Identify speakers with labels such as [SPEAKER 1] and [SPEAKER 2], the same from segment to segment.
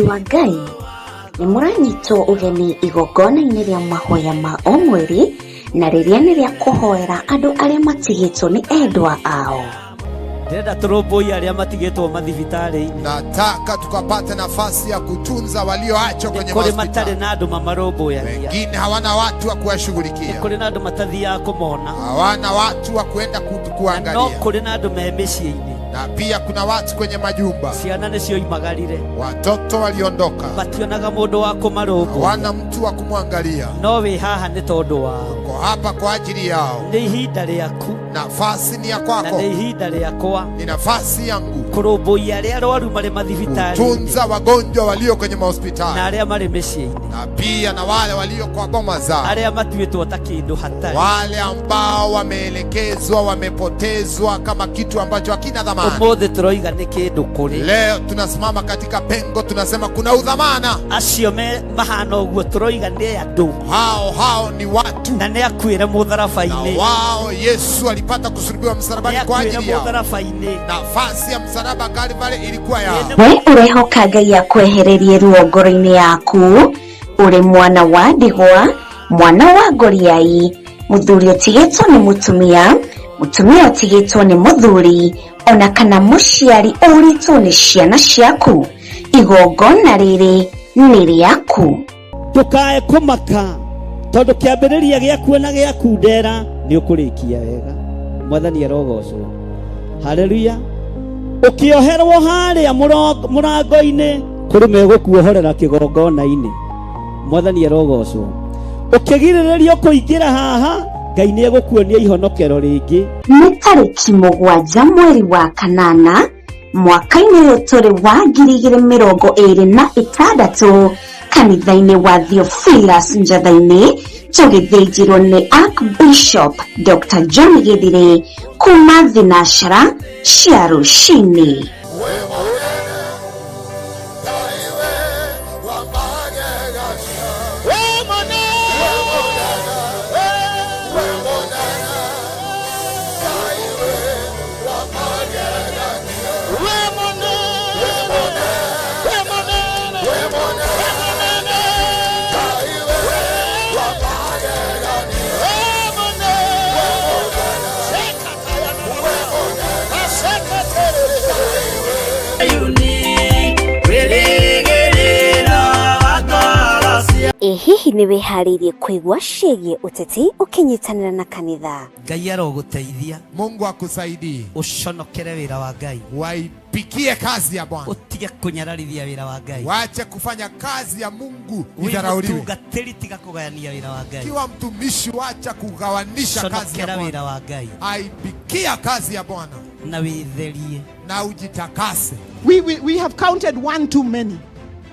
[SPEAKER 1] Andũ a Ngai nĩ mũranyitwo ũgeni igongona-inĩ rĩa mahoya ma o mweri na rĩrĩa nĩ rĩa kũhoera andũ arĩa matigĩtwo nĩ endwa ao.
[SPEAKER 2] Ndĩrenda tũrũmbũiye arĩa matigĩtwo mathibitarĩ-inĩ.
[SPEAKER 3] Nataka tukapate nafasi ya kutunza walioachwa kwenye hospitali.
[SPEAKER 2] Matarĩ na andũ mamarũmbũyagia.
[SPEAKER 3] Wengine hawana watu wa kuwashughulikia.
[SPEAKER 2] Kũrĩ na andũ matathiaga kũmona.
[SPEAKER 3] Hawana watu wa kwenda kuangalia.
[SPEAKER 2] No kũrĩ na andũ me mĩciĩ-inĩ.
[SPEAKER 3] Na pia kuna watu kwenye majumba.
[SPEAKER 2] Ciana nĩcio imagarire.
[SPEAKER 3] Watoto waliondoka.
[SPEAKER 2] Mationaga mũndũ wa kũmarũmbũya.
[SPEAKER 3] Hawana mtu wa kumwangalia.
[SPEAKER 2] No wĩ haha nĩ tondũ wao.
[SPEAKER 3] Uko hapa kwa ajili yao.
[SPEAKER 2] Nĩ ihinda rĩaku.
[SPEAKER 3] Nafasi ni ya kwako.
[SPEAKER 2] Na nĩ ihinda rĩakwa.
[SPEAKER 3] Ni nafasi yangu.
[SPEAKER 2] Kũrũmbũiya arĩa arwaru marĩ mathibitarĩ.
[SPEAKER 3] Kutunza wagonjwa walio kwenye mahospitali.
[SPEAKER 2] Na arĩa marĩ mĩciĩ-inĩ.
[SPEAKER 3] Na pia na wale walio kwa boma zao.
[SPEAKER 2] Arĩa matuĩtwo ta kĩndũ hatarĩ.
[SPEAKER 3] Wale ambao wameelekezwa, wamepotezwa kama kitu ambacho hakina dhamana.
[SPEAKER 2] Ũmũthĩ tũroiga nĩ kĩndũ kũrĩ.
[SPEAKER 3] Leo tunasimama katika pengo, tunasema kuna udhamana.
[SPEAKER 2] Acio mahana ũguo tũroiga nĩ andũ.
[SPEAKER 3] Hao ni watu.
[SPEAKER 2] Na nĩ akuĩre mũtharaba-inĩ.
[SPEAKER 3] Na wao Yesu alipata kusulubiwa msalabani kwa ajili yao. Nafasi ya msalaba Kalvari ilikuwa yao.
[SPEAKER 1] We urehoka Ngai akwehererie ruo ngoro-inĩ yaku, uri mwana wa ndigwa, mwana wa ngoriai, muthuri ũtigĩtwo nĩ mutumia, mutumia ũtigĩtwo nĩ muthuri, ona kana mũciari ũritwo nĩ ciana ciaku, igongona rĩrĩ nĩ rĩaku.
[SPEAKER 2] Ndũkae kũmaka tondũ kĩambĩrĩria gĩaku na gĩakundera nĩ ũkũrĩkia wega. Mwathani arogocwo. Haleluya. Ukioherwo harĩa mũrango-inĩ kũrĩ megũkuohorera kĩgongona-inĩ. Mwathani arogocwo. Ukĩgirĩrĩrio kũingĩra haha Ngai nĩ egũkuonia ihonokero rĩngĩ.
[SPEAKER 1] Nĩ tarĩki 7 mweri wa kanana mwaka-inĩ ũyũ tũrĩ wa 2026 kanitha-inĩ wa Theophilus Njatha-inĩ tũgĩthĩnjĩrwo nĩ Archbishop Dr. John Githire kuma thinashara cia rũcinĩ. Hihi nĩ wĩharĩirie kũigua ciĩgiĩ ũteti ũkĩnyitanĩra na kanitha?
[SPEAKER 2] Ngai arogũteithia.
[SPEAKER 3] Mungu akusaidie.
[SPEAKER 2] Ũconokere wĩra wa Ngai.
[SPEAKER 3] Waipikie kazi ya Bwana.
[SPEAKER 2] Utige kunyararithia wĩra wa Ngai.
[SPEAKER 3] Waache kufanya kazi ya Mungu idharauliwe.
[SPEAKER 2] Mtungatĩri tiga kũgayania wĩra wa Ngai.
[SPEAKER 3] Kiwa mtumishi waacha kugawanisha kazi ya Bwana.
[SPEAKER 2] Wĩra wa Ngai.
[SPEAKER 3] Aipikia kazi ya Bwana.
[SPEAKER 2] Na wĩtherie.
[SPEAKER 3] Na ujitakase.
[SPEAKER 4] We have counted one too many.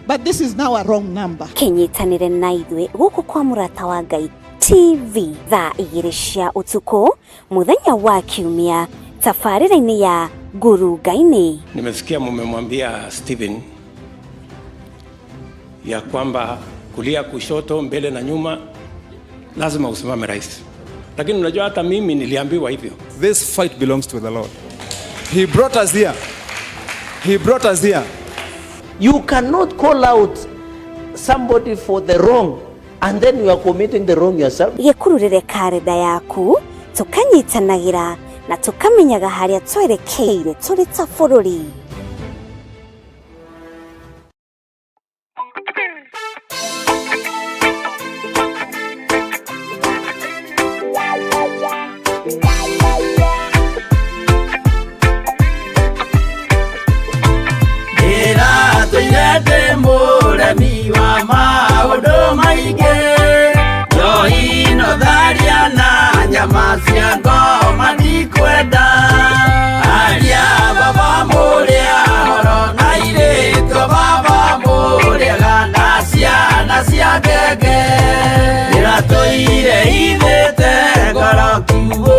[SPEAKER 4] But this is now a wrong number.
[SPEAKER 1] Kĩnyitanĩre na ithuĩ gũkũ kwa Mũrata wa Ngai TV thaa 2 cia ũtukũ mũthenya wa Kiumia tabarĩra-inĩ ya Nguru-Ngai-nĩ.
[SPEAKER 5] Nimesikia mmemwambia Stephen ya kwamba kulia, kushoto, mbele na nyuma lazima usimame rais. Lakini unajua hata mimi niliambiwa hivyo.
[SPEAKER 6] This fight belongs to the Lord. He brought us here. He brought us here.
[SPEAKER 7] You cannot call out somebody for the wrong and then you are committing the wrong yourself.
[SPEAKER 1] Gĩkururĩre karenda yaku tũkanyitanagĩra na tũkamenyaga harĩa twerekeire tũrĩ ta bũrũri.
[SPEAKER 8] Mũremi wa maũndũ maingĩ Joino tharia na nyama cia ngoma ndikwenda aria baba mũrĩa horo na irĩtwo baba mũrĩaga na ciana cia ngenge ĩratũire ithĩte ngoro kiugo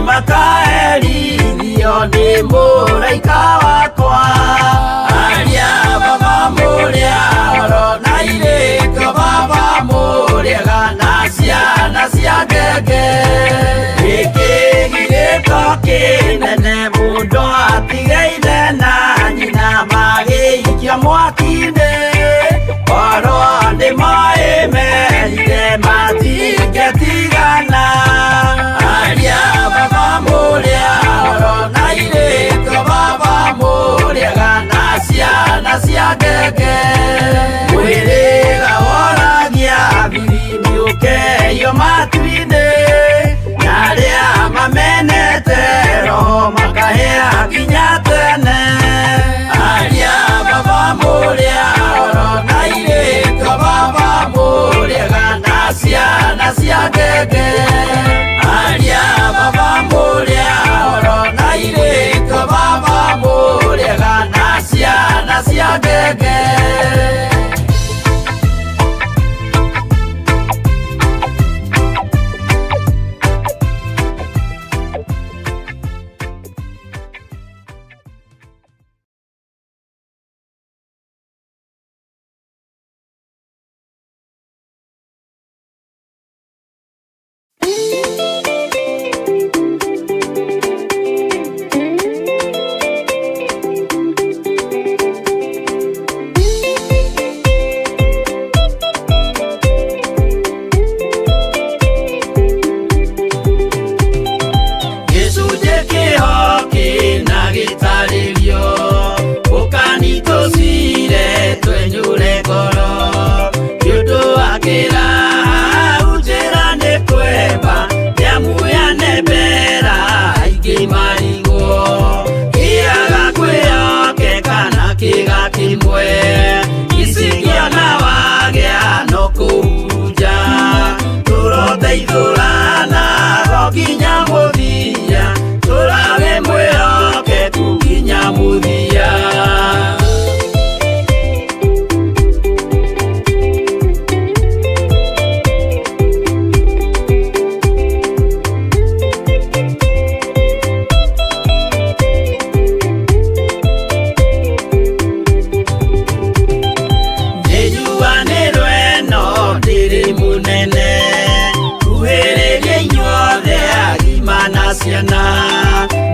[SPEAKER 8] Makaeli ni mũraika wakwa aria baba mũrĩa oro na irĩko baba mũrĩega na ciana cia ngenge gĩkĩ gĩrĩko kĩnene mũndũ atigeire na nyina magĩikia mwaki-inĩ oro nĩmoĩmerire matingĩtigana aria baba mũrĩa oro na irĩko baba mũrĩega na ciana cia ngenge mwĩrĩga woragia bibibi ũkeyo matu-inĩ na arĩa mamenete roho makahĩa nginya tene aria baba mũrĩa oro na irĩko baba mũrĩega na ciana cia ngenge aria baba mũrĩa oro na irĩko baba mũrĩega na ciana cia ngenge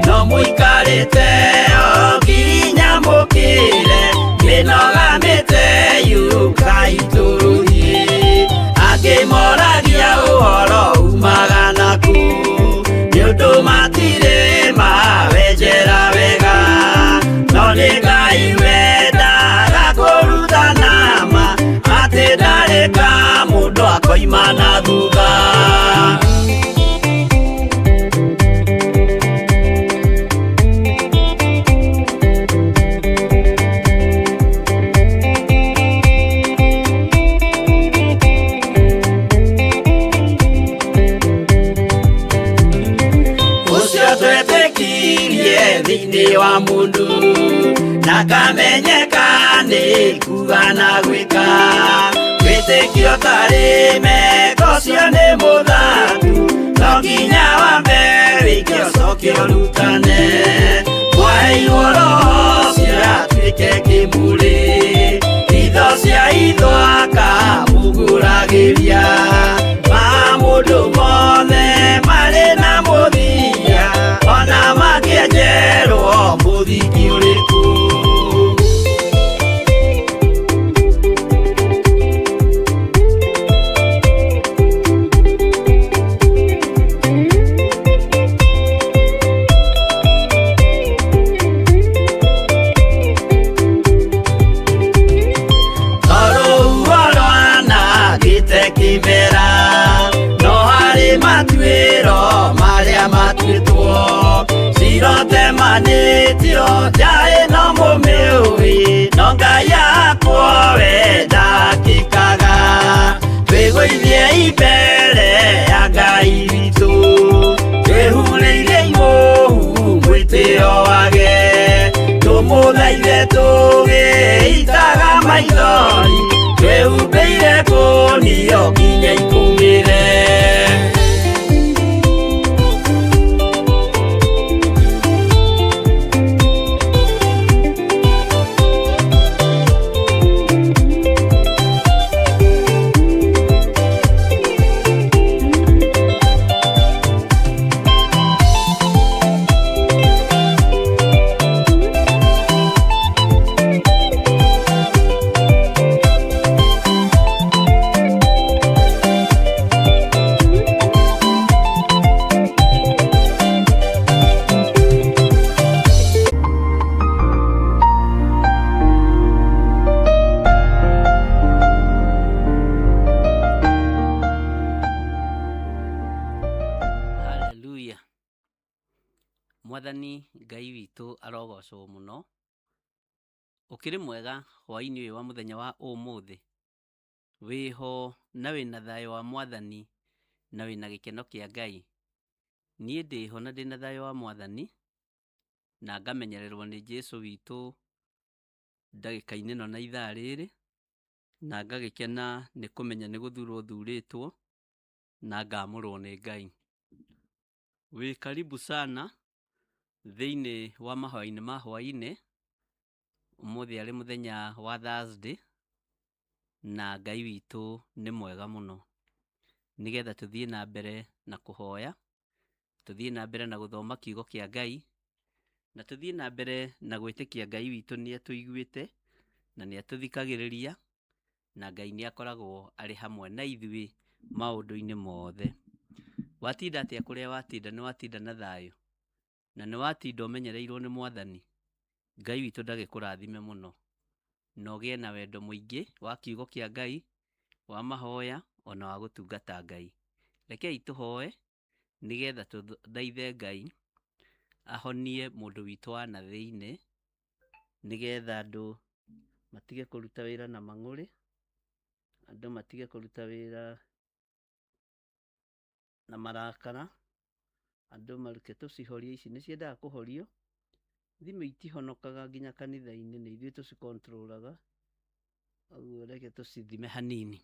[SPEAKER 8] no muikarite oginya mukire minogamite yukaituruhi akimoragia uhoro umaga naku niundu matire mawenjera wega no nĩ Ngai wendaga kũruta nama atĩ ndareka mũndũ akoima na thutha thĩinĩ wa mũndũ na kamenyeka nĩ kuga na gwĩka wĩtĩkio tarĩ meko cio nĩ mũthatu no nginya wambe wĩke ũcoke ũrutane waheirwo roho cio atuĩke kĩmũrĩ itho cia ithwaka muguragĩria ma mũndũ mothe marĩ na mũthia ona makĩenjerwo mũthingi ũrĩkũ manĩtio njaĩ no mũmĩũĩ no Ngai akwo we ndakĩkaga twĩgũithie imbere ya Ngai witũ twĩhurĩire imũhu mwĩtĩo wage tũmũthaithe tũgĩitaga maithori twĩhumbĩire ngũnio nginya ikumĩre
[SPEAKER 9] Mwathani Ngai witũ arogocwo mũno. Ũkĩrĩ mwega hwaĩ-inĩ ũyũ wa mũthenya wa ũmũthĩ. Wĩho na wĩna thayũ wa Mwathani na wĩna gĩkeno kĩa Ngai. Niĩ ndĩho na ndĩna thayũ wa Mwathani na ngamenyererwo nĩ Jesũ witũ ndagĩka-inĩ ĩno na ithaa rĩrĩ, na ngagĩkena nĩ kũmenya nĩ gũthurwo thurĩtwo na ngamũrwo nĩ Ngai. Wĩ karibu sana thĩinĩ wa mahoya-inĩ ma hwaĩ-inĩ. Ũmũthĩ arĩ mũthenya wa Thursday na Ngai witũ nĩ mwega mũno. Nĩgetha tũthiĩ na mbere na kũhoya, tũthiĩ na mbere na gũthoma kiugo kĩa Ngai, na tũthiĩ na mbere na gwĩtĩkia Ngai witũ nĩ atũiguĩte na nĩ atũthikagĩrĩria, na Ngai nĩ akoragwo arĩ hamwe na ithuĩ maũndũ-inĩ mothe. Watinda atĩa kũrĩa watinda? Nĩ watinda na thayũ na nĩ watinda ũmenyereirwo nĩ Mwathani? Ngai witũ ndagĩkũrathime mũno na ũgĩe na wendo mũingĩ wa kiugo kĩa Ngai, wa mahoya ona wa gũtungata Ngai. Rekei tũhoe nĩgetha tũthaithe Ngai ahonie mũndũ witũ wa na thĩinĩ, nĩgetha andũ matige kũruta wĩra na mang'ũrĩ, andũ matige kũruta wĩra na marakara, andũ maruke tũcihorie. Ici nĩ ciendaga kũhorio. Thimũ itihonokaga nginya kanitha-inĩ, nĩ ithuĩ tũcikontrolaga, ũguo reke tũcithime hanini.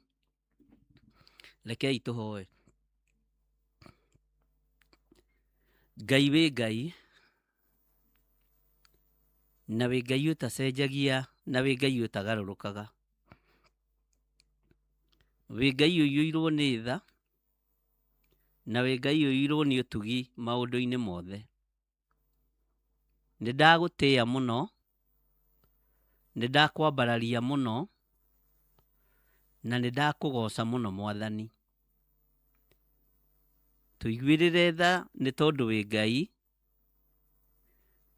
[SPEAKER 9] Rekei tũhoe. Ngai wĩ Ngai, na wĩ Ngai ũtacenjagia, na wĩ Ngai ũtagarũrũkaga. Wĩ Ngai ũiyũirwo nĩ tha, na wĩ Ngai ũiyũirwo nĩ ũtugi maũndũ-inĩ mothe. Nĩ ndagũtĩĩa mũno, nĩ ndakwambararia mũno, na nĩ ndakũgoca mũno Mwathani. Tũiguĩrĩre tha nĩ tondũ wĩ Ngai,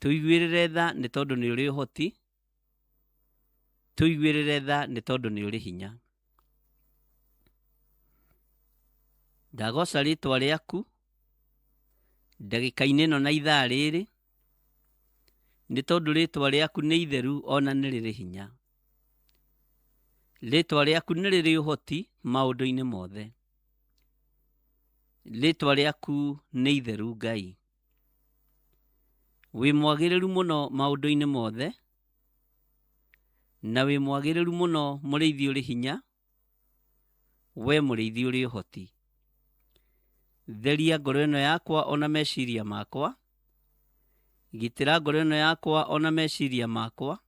[SPEAKER 9] tũiguĩrĩre tha nĩ tondũ nĩ ũrĩ ũhoti, tũiguĩrĩre tha nĩ tondũ nĩ ũrĩ hinya. Ndagoca rĩtwa rĩaku ndagĩka-inĩ ĩno na ithaa rĩrĩ, nĩ tondũ rĩtwa rĩaku nĩ itheru ona nĩ rĩrĩ hinya. Rĩtwa rĩaku nĩ rĩrĩ ũhoti maũndũ-inĩ mothe. Rĩtwa rĩaku nĩ itheru Ngai. Wĩ mwagĩrĩru mũno maũndũ-inĩ mothe, na wĩ mwagĩrĩru mũno mũrĩithi ũrĩ hinya, we mũrĩithi ũrĩ ũhoti. Theria ngoro ĩno yakwa ona meciria makwa, gitĩra ngoro ĩno yakwa ona meciria makwa,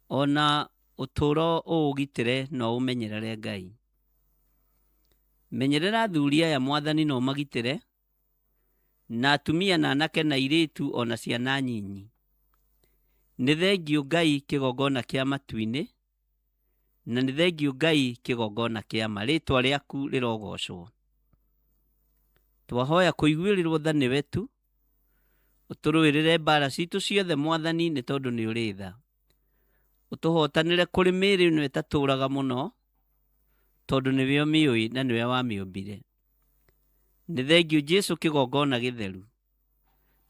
[SPEAKER 9] ona ũtũũro ũũgitĩre na ũmenyerere Ngai. Menyerera athuri aya Mwathani na ũmagitĩre, na atumia na anake na airĩtu ona ciana nyinyi. Nĩ thengiũ Ngai kĩgongona kĩa matu-inĩ, na nĩ thengiũ Ngai kĩgongona kĩa ma. Rĩtwa rĩaku rĩrogocwo. Twahoya kũiguĩrĩrwo tha nĩwe tu, ũtũrũĩrĩre mbara citũ ciothe Mwathani, nĩ tondũ nĩ ũrĩ tha. Ũtũhotanĩre kũrĩ mĩĩrĩ ĩno ĩtatũũraga mũno, tondũ nĩwe ũmĩũĩ na nĩwe wamĩũmbire. Nĩ thengiũ Jesũ kĩgongona gĩtheru.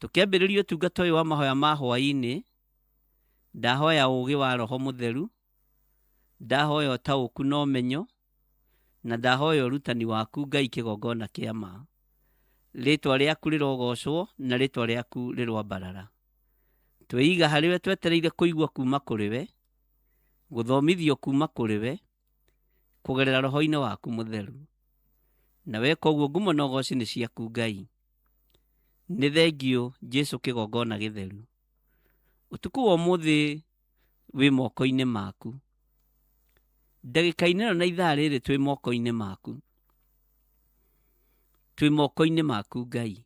[SPEAKER 9] Tũkĩambĩrĩria ũtungata ũyũ wa mahoya ma hwaĩ-inĩ, ndahoya ũũgĩ wa Roho Mũtheru, ndahoya ũtaũku na ũmenyo, na ndahoya ũrutani waku Ngai kĩgongona kĩa ma. Rĩtwa rĩaku rĩrogocwo na rĩtwa rĩaku rĩrwambarara. Twĩiga harĩwe twetereire kũigua kuma kũrĩ we, gũthomithio kuma kũrĩ we, kũgerera Roho-inĩ waku Mũtheru. Na weka ũguo ngumo na ũgooci nĩ ciaku Ngai. Nĩ thengiũ Jesũ kĩgongona gĩtheru. Ũtukũ wa ũmũthĩ wĩ moko-inĩ maku. Ndagĩka-inĩ ĩno na ithaa rĩrĩ twĩ moko-inĩ maku. Twĩ moko-inĩ maku Ngai.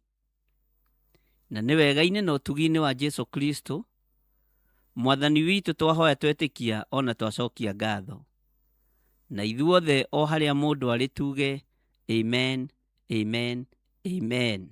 [SPEAKER 9] Na nĩ wega-inĩ na ũtugi-inĩ wa Jesũ Kristo, Mwathani witũ twahoya twetĩkia ona twacokia ngatho. Na ithuothe o harĩa mũndũ arĩ tuge amen, amen, amen.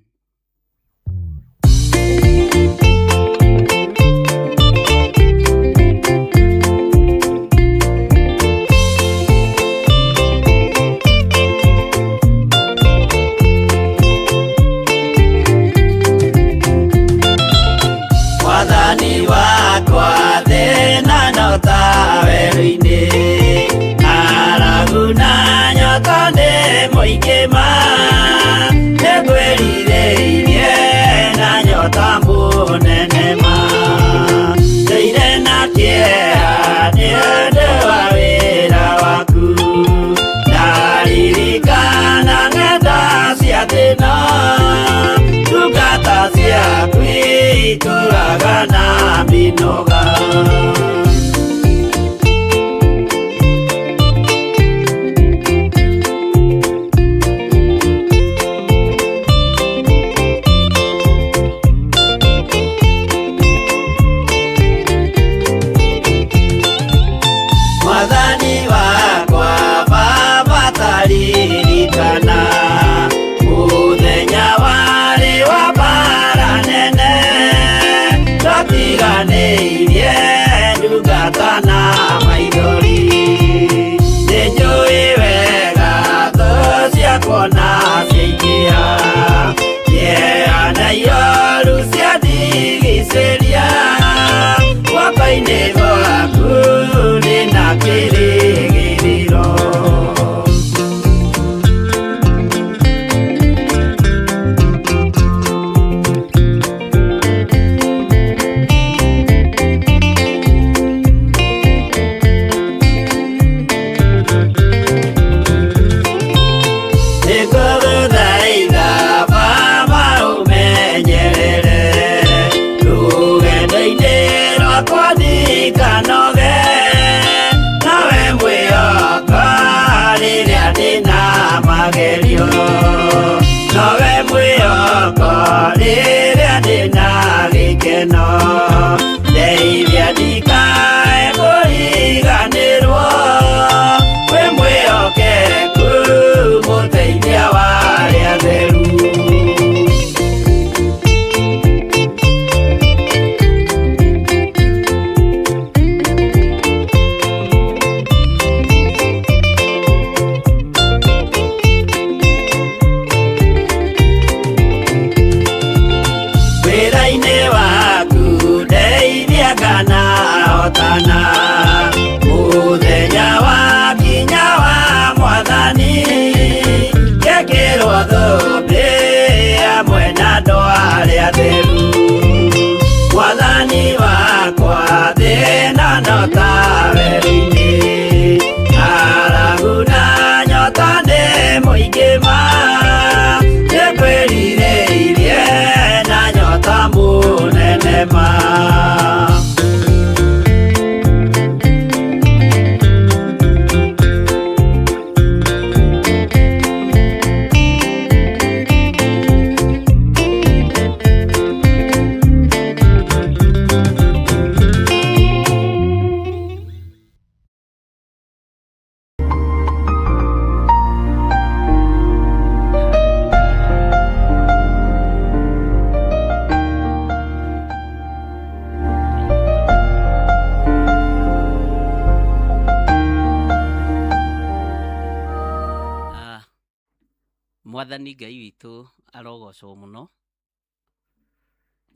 [SPEAKER 9] Mwathani Ngai witũ arogocwo mũno.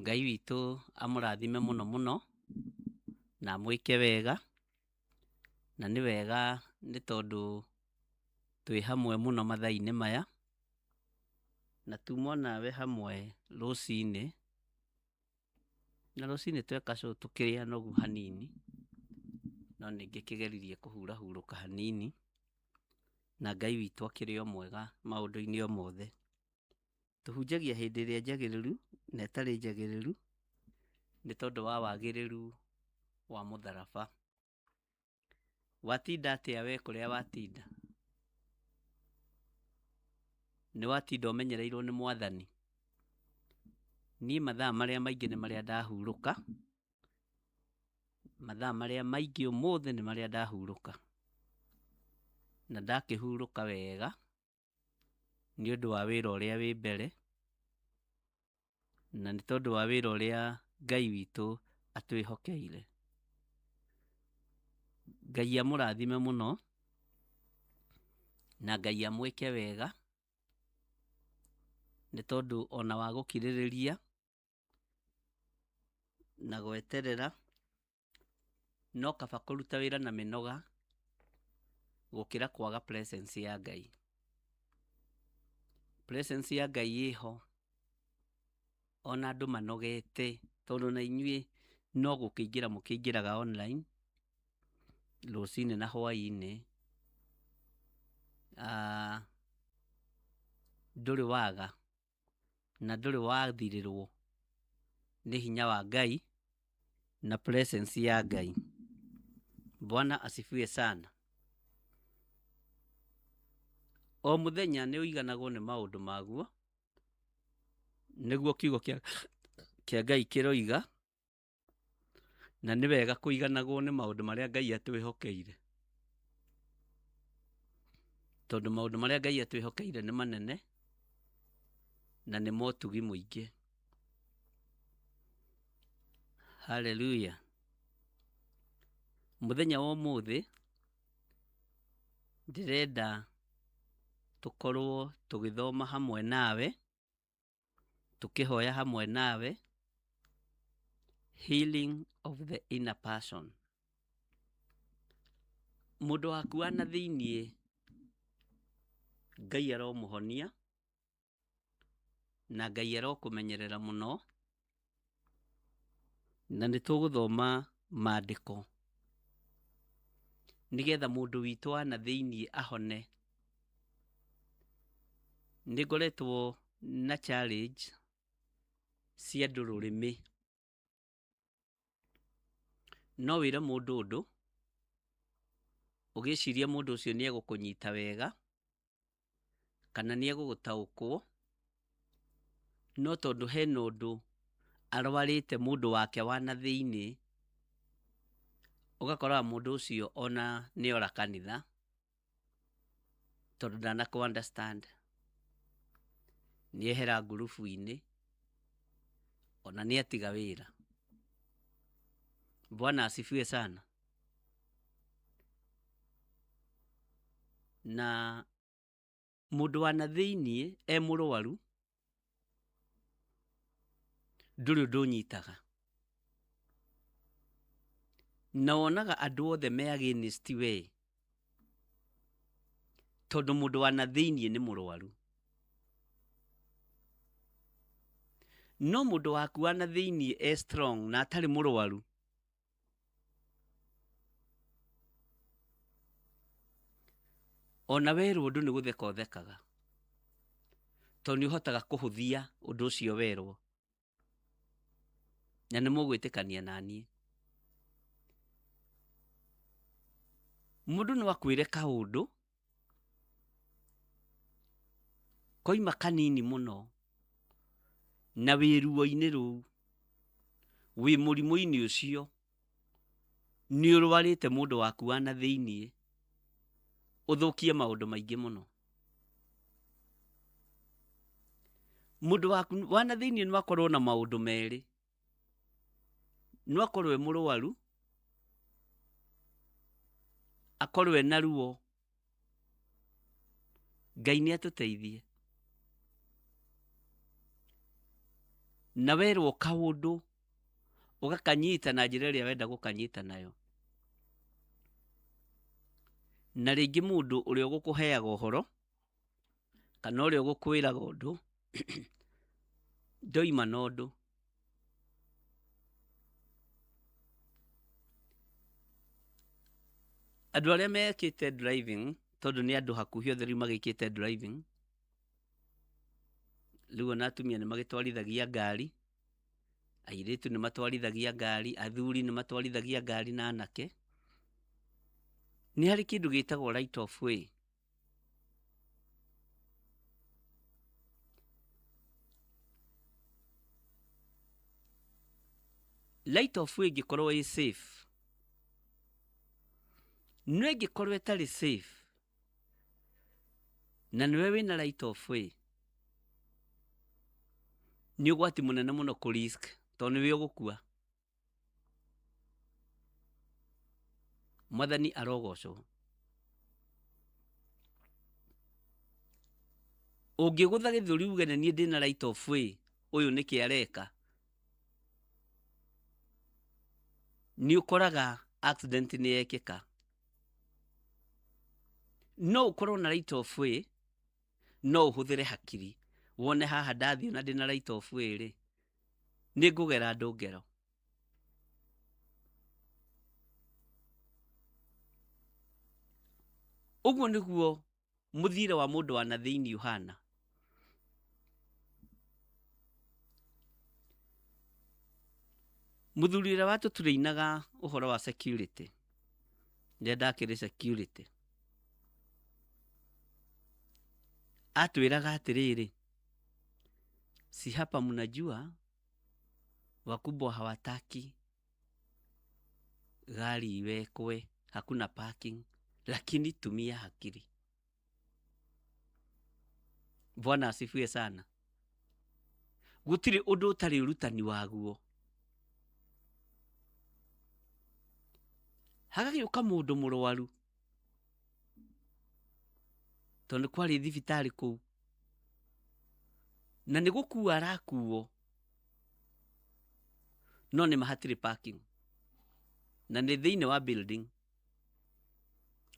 [SPEAKER 9] Ngai witũ amũrathime mũno mũno na mwĩke wega, na nĩ wega nĩ tondũ twĩ hamwe mũno mathaa-inĩ maya, na tumwo nawe hamwe rũcinĩ, na rũcinĩ tweka show tũkĩrĩa nogu hanini, no ningĩ kĩgeririe kũhurahurũka hanini, na Ngai witũ akĩrĩ o mwega maũndũ-inĩ o mothe. Tũhunjagia hĩndĩ ĩrĩa njagĩrĩru na ĩtarĩ njagĩrĩru, nĩ tondũ wa wagĩrĩru wa mũtharaba. Watinda atĩa we kũrĩa watinda? Nĩ watinda ũmenyereirwo nĩ Mwathani? Niĩ mathaa marĩa maingĩ nĩ marĩa ndahurũka, mathaa marĩa maingĩ ũmũthĩ nĩ marĩa ndahurũka, na ndakĩhurũka wega nĩ ũndũ wa wĩra ũrĩa wĩ mbere, na nĩ tondũ wa wĩra ũrĩa Ngai witũ atwĩhokeire. Ngai amũrathime mũno, na Ngai amwĩke wega, nĩ tondũ ona wa gũkirĩrĩria na gweterera, no kaba kũruta wĩra na mĩnoga gũkĩra kwaga presence ya Ngai. Presence ya Ngai ĩho, ona andũ manogete, tondũ na inyuĩ no gũkĩingĩra mũkĩingĩraga online rũcinĩ na hwaĩ-inĩ. Ndũrĩ waga na ndũrĩ wathirĩrwo nĩ hinya wa Ngai na presence ya Ngai. Bwana asifiwe sana. O mũthenya nĩ ũiganagwo nĩ maũndũ maguo, nĩguo kiugo kĩa Ngai kĩroiga, na nĩ wega kũiganagwo nĩ maũndũ marĩa Ngai atwĩhokeire, tondũ maũndũ marĩa Ngai atwĩhokeire nĩ manene na nĩ motugi mũingĩ. Hallelujah. Mũthenya wa ũmũthĩ ndĩrenda tũkorwo tũgĩthoma hamwe nawe, tũkĩhoya hamwe nawe, healing of the inner person. Mũndũ waku wa na thĩiniĩ Ngai aromũhonia, na Ngai arokũmenyerera mũno, na nĩ tũgũthoma maandĩko nĩgetha mũndũ witũ wa na thĩiniĩ ahone. Nĩ ngoretwo na challenge cia ndũrũrĩmĩ. No wĩre mũndũ ũndũ, ũgĩciria mũndũ ũcio nĩ egũkũnyita wega, kana nĩ egũgũtaũkwo, no tondũ hena ũndũ arwarĩte mũndũ wake wa na thĩiniĩ, ũgakoraga mũndũ ũcio ona nĩ ora kanitha, tondũ ndanakũ understand. Nĩ ehera ngurubu-inĩ, ona nĩ atiga wĩra. Bwana asifiwe sana. Na mũndũ wa na thĩiniĩ mũrwaru, ndũrĩ ũndũ ũnyitaga, na wonaga andũ othe me against we, tondũ mũndũ wa na thĩiniĩ nĩ mũrwaru. No mũndũ waku wa na thĩiniĩ strong na atarĩ mũrwaru, ona werwo ũndũ nĩ gũtheka ũthekaga, tondũ nĩ ũhotaga kũhũthia ũndũ ũcio werwo, na nĩ mũgwĩtĩkania naniĩ. Mũndũ no akwĩre kaũndũ koima kanini mũno, na wĩruo-inĩ rũu, wĩ mũrimũ-inĩ ũcio, nĩ ũrwarĩte mũndũ waku wa na thĩiniĩ, ũthũkie maũndũ maingĩ mũno. Mũndũ waku wa na thĩiniĩ no akorwo na maũndũ merĩ, no akorwo mũrwaru, akorwo na ruo. Ngai nĩ atũteithie. na werwo kaundu ugakanyita na njira iria wenda gukanyita nayo. Na ringi mundu uria gukuheaga uhoro kana uria gukwiraga undu ndoima na undu. Andu aria mekite driving, tondu ni andu hakuhi othe riu magikite driving, riu na atumia ni magitwarithagia ngari, airitu ni matwarithagia ngari, athuri ni matwarithagia ngari na anake. Ni hari kindu gitagwo right of way. Right of way gikorwo i safe, no gikorwo itari safe, na niwe wina right of way, ni ugwati munene muno ku risk, tondu niwe ugukua. Mwathani arogocwo. Ungigutha githuri uge ni ndina right of way, uyu niki areka, ni ukoraga accident ni yekika. No ukorwo na right of way, no uhuthire hakiri, wone haha ndathie na ndina right of way ri, ni ngugera andu ngero. Uguo niguo muthire wa mundu wa na thiini uhana. Muthuri uria watuturinaga uhoro wa security, ndenda akiri security, atwiraga atiriri, si hapa mnajua wakubwa hawataki gari iwekwe, hakuna parking, lakini tumia akili. Bwana asifiwe sana. Gutiri undu utari urutani waguo. Hagagiuka mundu murwaru, tondu kwari thibitari kuu, na ni gukua arakuo, no ni mahatiri parking, na ni thiini wa building,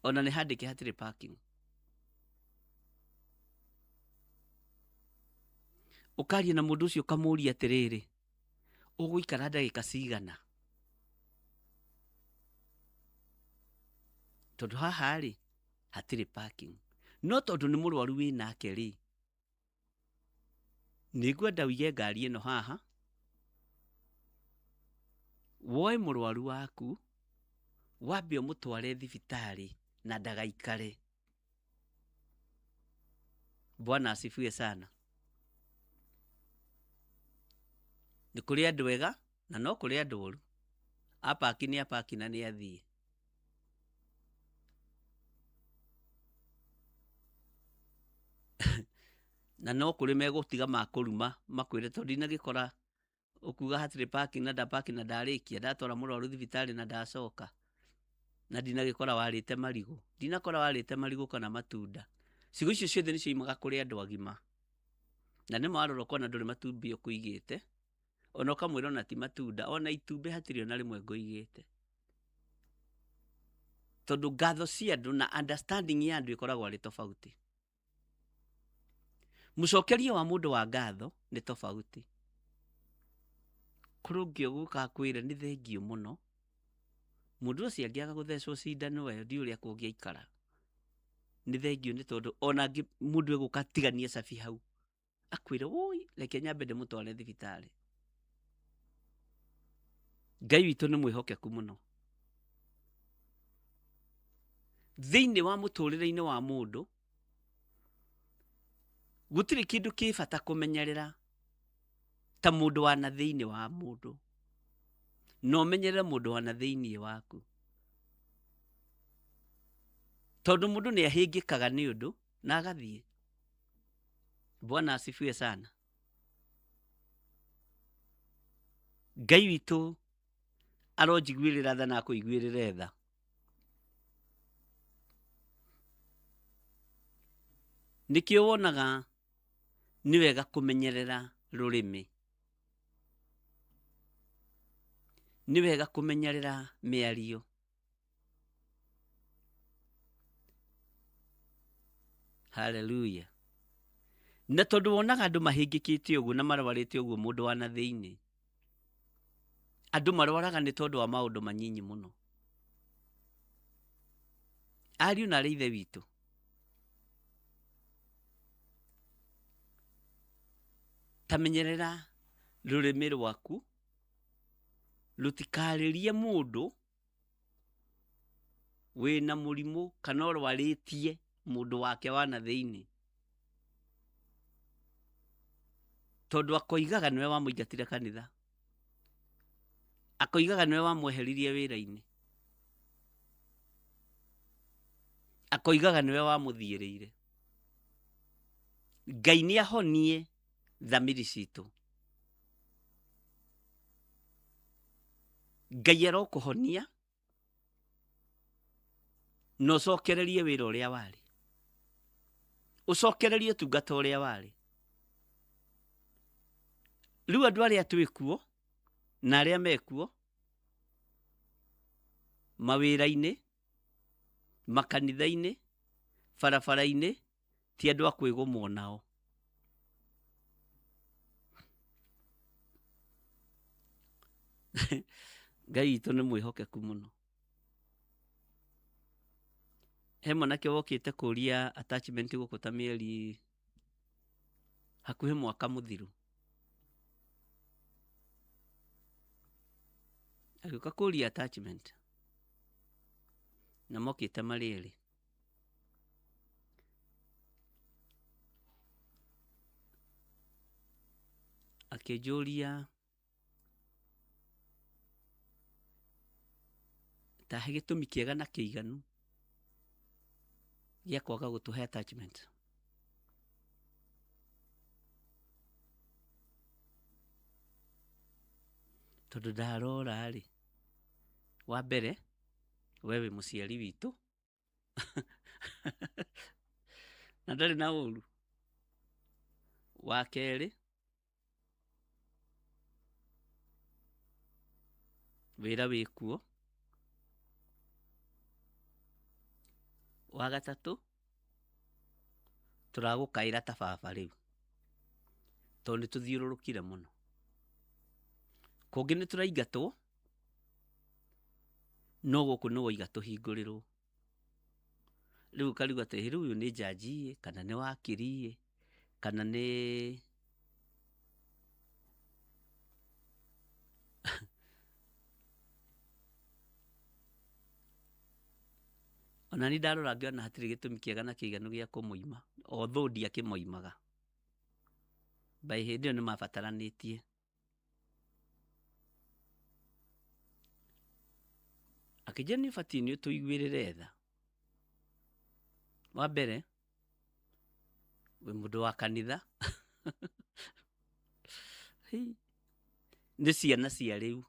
[SPEAKER 9] ona ni handike hatiri parking. Ukaria na mundu ucio kamuria atiriri, uguikara ndagika cigana? Tondu haha ri hatiri parking, no tondu ni murwaru winake ri, nigwenda wige ngari ino haha, woe murwaru waku wambe umutware thibitari na ndagaikare. Bwana asifiwe sana. Ni kuri andu ega na no kuri andu oru. Apaki ni apaki na ni athie. Na no kuri megutiga makuruma makwire tondu na gikora ukuga hatire parking na da parking na ndarikia ndatwara murwaru thibitari na ndacoka, na ndina gikora warite marigo, ndina kora warite marigo kana matunda. Cigo icio ciothe nicio imaga kuri andu agima, na ni maroro kona nduri matumbi ukuigite, ona kamwira ona ti matunda, ona itumbe hatiri ona rimwe nguigite, tondu ngatho cia andu na understanding ya andu ikoragwo ari tofauti. Mucokeria wa mundu wa ngatho ni tofauti. Kurungio guka kwire ni thengio muno, mundu ucio angiaga guthecwo cindano we ndi uria kungiikara, ni thengio ni tondu ona mundu eguka tigania cabi hau akwire woi reke nyambe ndimutware thibitari. Ngai witu ni mwihokeku muno. Thiini wa muturire-ini wa mundu gutiri kindu kibata kumenyerera ta mundu wa na thiini wa mundu, no menyerera mundu wa na thiini waku, tondu mundu ni ahingikaga ni undu na agathie. Bwana asifiwe sana. Ngai witu arojigwirira tha na kuigwirira tha. Nikio wonaga ni wega kumenyerera rurimi. nĩ wega kũmenyerera mĩario. Hallelujah. Na tondũ wonaga andũ mahĩngĩkĩte ũguo na marwarĩte ũguo mũndũ wa na thĩinĩ, andũ marwaraga nĩ tondũ wa maũndũ manyinyi mũno. Ariũ na ithe witũ, tamenyerera rũrĩmĩ rwaku rũtikarĩrie mũndũ wĩna mũrimũ kana ũrwarĩtie mũndũ wake wa na thĩinĩ, tondũ akoigaga nĩwe wamũingatire kanitha, akoigaga nĩwe wamweheririe wĩra-inĩ, akoigaga nĩwe wamũthiĩrĩire. Ngai nĩ ahonie thamiri citũ. Ngai arokũhonia na ũcokererie wĩra ũrĩa warĩ, ũcokererie ũtungata ũrĩa warĩ. Rĩu andũ arĩa twĩkuo na arĩa mekuo mawĩra-inĩ, makanitha-inĩ, barabara-inĩ, ti andũ a kwĩgũmwo nao. Ngai witũ nĩ mwĩhokeku mũno. He mwanake wokĩte kũria attachment gũkũ ta mĩeri hakuhĩ mwaka mũthiru, agĩũka kũria attachment na mokĩte marĩ erĩ. Akĩnjũria tahe gĩtũmi kĩega na kĩiganu gĩa kwaga gũtũhe attachment. Tondũ ndarora rĩ, wa mbere we wĩ mũciari witũ na ndarĩ na ũru. Wa kerĩ, wĩra wĩkuo. Wa gatatũ, tũragũkaĩra ta baba rĩu tondũ nĩ tũthiũrũrũkire mũno. Kũngĩ nĩ tũraingatwo, no gũkũ nĩ woiga tũhingũrĩrwo. Rĩu ũkarigwo atĩ rĩu ũyũ nĩ njanji kana nĩ wakiri kana nĩ ona ni ndarora ngĩona hatirĩ gĩtũmi kĩega na kĩiganu gĩa kũmũima, o thũndi akĩmoimaga. Mbaĩ hĩndĩ ĩyo nĩ mabataranĩtie. Akĩnjĩra nĩ ũbatiĩ nĩ ũtũiguĩrĩre tha. Wa mbere, wĩ mũndũ wa kanitha nĩ ciana cia rĩu.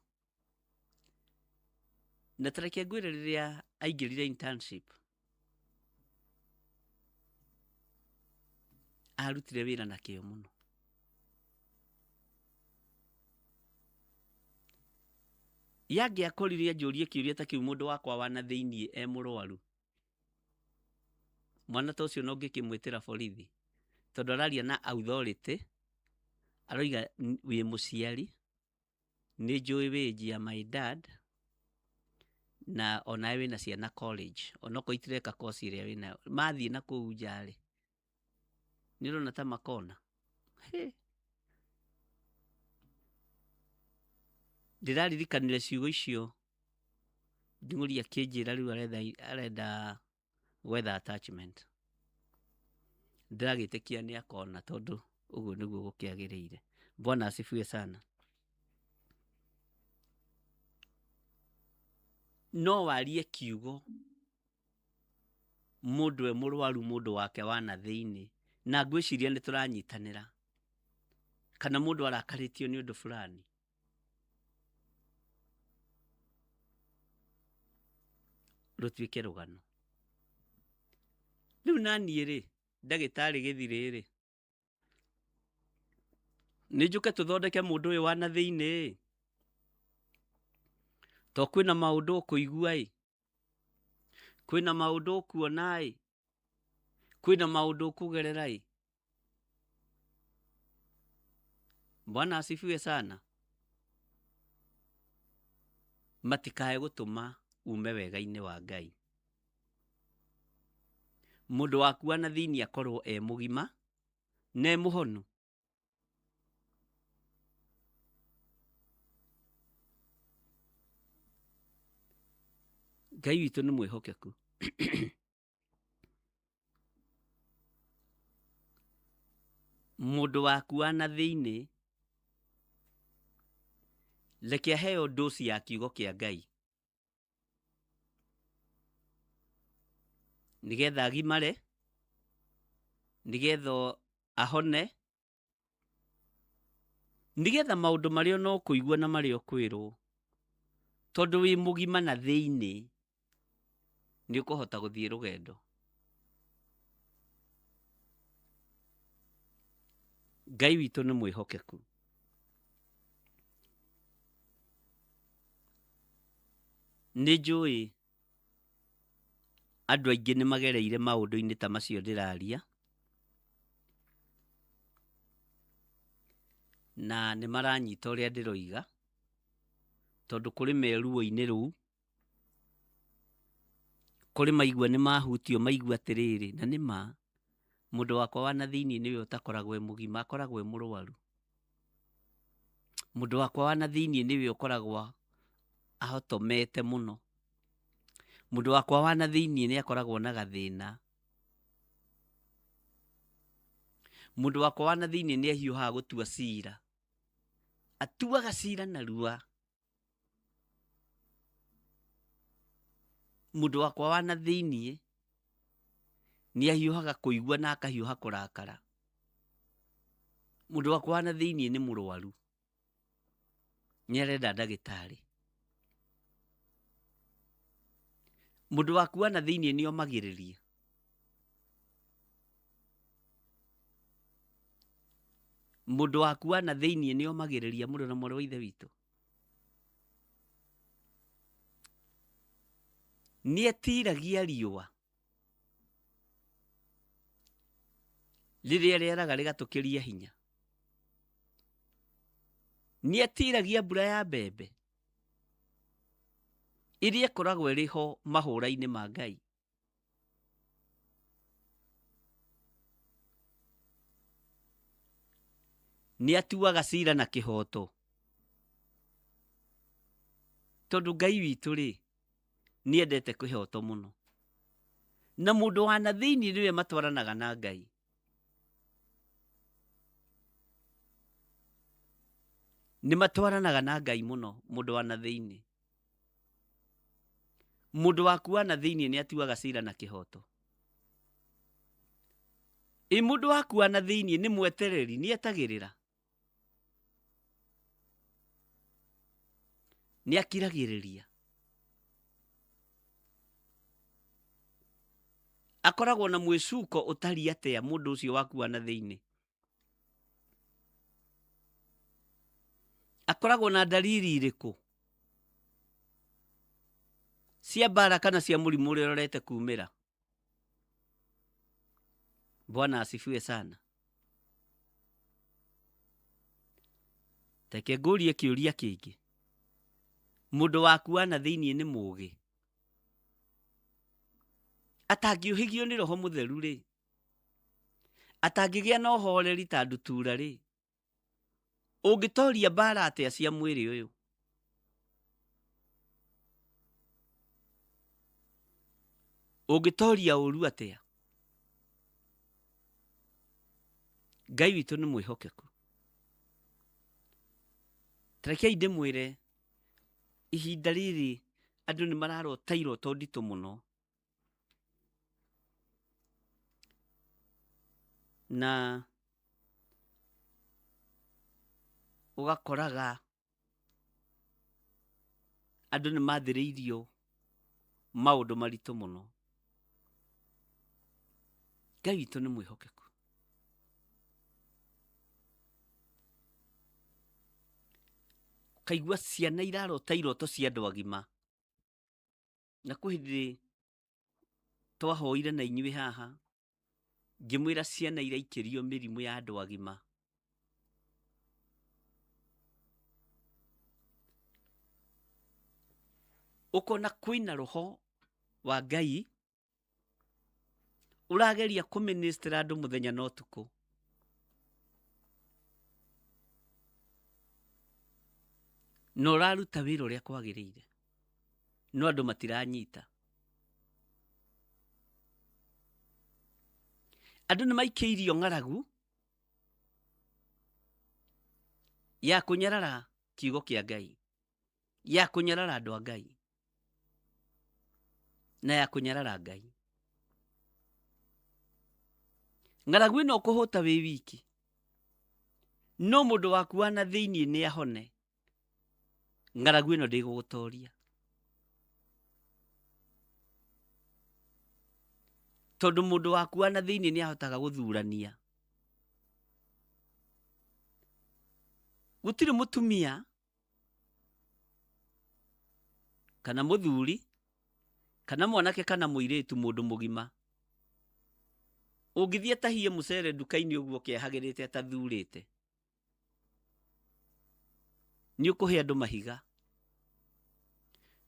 [SPEAKER 9] Na tareke ngwĩre rĩrĩa aingĩrire internship, arutire wĩra na kĩo mũno. Yangĩakorire njũrie kĩũria ta kĩu mũndũ wakwa wa na thĩinĩ e mũrwaru, mwana ta ũcio no ngĩkĩmwĩtĩra borithi, tondũ araria na authority, aroiga wĩ mũciari, nĩ njũĩ wĩnji ya my dad, na onawe wĩna ciana college, onako itireka kosi ĩrĩa wĩnayo, mathiĩ na kũu njarĩ. Nĩ ũrona ta makona. Ndĩraririkanire ciugo icio Nding'ũri akĩnjĩra rĩu arenda gwetha attachment. Ndĩragĩtĩkia nĩ akona tondũ ũguo nĩguo gũkĩagĩrĩire. Bwana asifiwe sana. No warie kiugo mũndũ e mũrwaru mũndũ wake wa na thĩinĩ, na ngwĩciria nĩ tũranyitanĩra, kana mũndũ arakarĩtio nĩ ũndũ fulani, rũtuĩke rũgano. Rĩu naniĩ rĩ, ndagĩtarĩ gĩthirĩ rĩ, nĩ njũke tũthondeke mũndũ ũyũ wa na thĩinĩ. to kwina maundu kuigua kwina maundu kuona kwina maundu kugerera Bwana asifiwe sana. Matikae gutuma ume wega-ini wa Ngai. Mundu waku ana thiini akorwo mugima ne muhonu. Ngai witu ni mwihokeku. Mundu waku ana thiini reke heo dosi ya kiugo kia Ngai nigetha agimare, nigetha ahone, nigetha maundu mario no kuigua na mario kwirwo tondu wi mugima na thiini ni ukuhota guthie rugendo. Ngai witu ni mwihokeku. Ni njui andu aingi ni magereire maundu-ini ta macio ndiraria, na ni maranyita uria ndiroiga tondu kuri meruo-ini ruu, kuri maigua ni mahutio maigua atiriri na ni ma mundu wakwa wa na thiini niwe utakoragwo mugima, akoragwo murwaru. Mundu wakwa wa na thiini niwe ukoragwo ahotomete muno. Mundu wakwa wa na thiini ni akoragwo na gathina. Mundu wakwa wa na thiini ni ahiuhaga gutua cira, atuaga cira narua. Mundu wakwa wa na thiini ni ahiuhaga kuigua na akahiuha kurakara. Mundu wakwa wa na thiini ni murwaru, ni arenda ndagitari. Mundu waku wa na thiini ni omagiriria. Mundu waku wa na thiini ni omagiriria. Mundu na mwana wa ithe witu ni etiragia riua riria rieraga rigatukiria hinya. Ni etiragia mbura ya mbembe iria ikoragwo iriho mahura-ini ma Ngai. Ni atuaga cira na kihoto tondu Ngai witu ni endete kihoto muno, na mundu wa na thiini niwe matwaranaga na Ngai. Ni matwaranaga na Ngai muno mundu wa na thiini. Mundu waku wa na thiini ni atuaga cira na kihoto. Mundu waku wa na thiini ni mwetereri, ni etagirira, ni akiragiriria. Akoragwo na mwicuko utari atia mundu ucio waku wa na thiini. Akoragwo na dalili iriku cia mbara kana cia murimu uria urorete kumira. Bwana asifiwe sana. Teke ngurie kiuria kingi. Mundu waku wa na thiini ni mugi, atangiuhigio ni Roho Mutheru atangigia na uhoreri ta ndutura ungitoria mbara atia cia mwiri uyu. Ungitoria uru atia. Ngai witu ni mwihokeku. Trekei ndimwire ihinda riri andu ni mararota iroto nditu muno, na ugakoraga andu ni mathiriirio maundu maritu muno. Ngai witu ni mwihokeku. kaigua ciana irarota iroto cia andũ agima na kwĩ hĩndĩ twahoire na inyuĩ haha ngĩmwĩra ciana iraikĩrio mĩrimũ ya andũ agima. Ũkona kwĩna roho wa Ngai ũrageria kũministera andũ mũthenya na ũtukũ. Na ũraruta wĩra ũrĩa kwagĩrĩire, no andũ matiranyita. Andũ nĩ maikĩirio ng'aragu ya kũnyarara kiugo kĩa Ngai, ya kũnyarara andũ a Ngai na ya kũnyarara Ngai. Ng'aragu ĩno kũhũta wĩ wiki, no mũndũ waku wa na thĩinĩ nĩ ahone. Ng'aragu ĩno ndĩgũgũtoria, tondũ mũndũ waku wa na thĩinĩ nĩ ahotaga gũthurania. Gũtirĩ mũtumia kana mũthuri kana mwanake kana mũirĩtu mũndũ mũgima ũngĩthiĩ atahie mũcere nduka-inĩ ũguo kĩehagĩrĩte atathurĩte, nĩ ũkũhe andũ mahiga.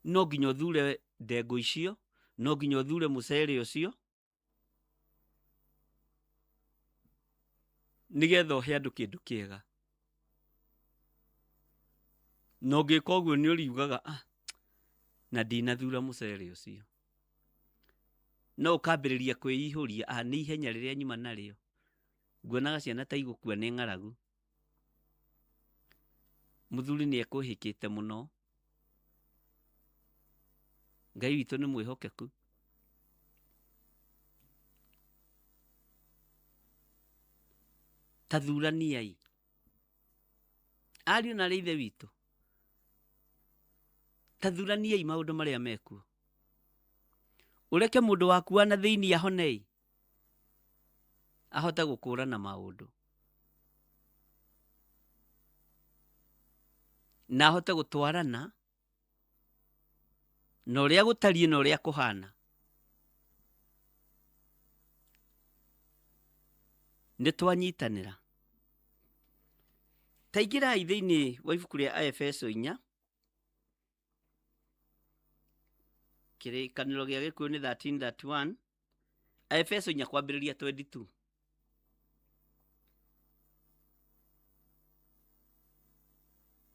[SPEAKER 9] No nginya ũthure ndengũ icio, no nginya ũthure mũcere ũcio, nĩgetha ũhe andũ kĩndũ kĩega. No ũngĩka ũguo nĩ ũriugaga na ndinathura mũcere ũcio. No ũkambĩrĩria kwĩihũria, nĩ ihenya rĩrĩa nyuma narĩo, nguonaga ciana ta igũkua nĩ ng'aragu. Mũthuri nĩ ekũhĩkĩte mũno. Ngai witũ nĩ mwĩhokeku. Tathuraniai. Ariũ na arĩ ithe witũ, tathuraniai maũndũ marĩa mekuo. Ũreke mũndũ waku wa na thĩinĩ ahonei, ahote gũkũrana maũndũ, na ahote gũtwarana na ũrĩa gũtariĩ na ũrĩa kũhana. Nĩ twanyitanĩra. Ta ingĩrai thĩinĩ wa ibuku rĩa Aefeso 4, kĩrĩkanĩro gĩa gĩkũyũ nĩ 13:31, Aefeso 4 kwambĩrĩria 22.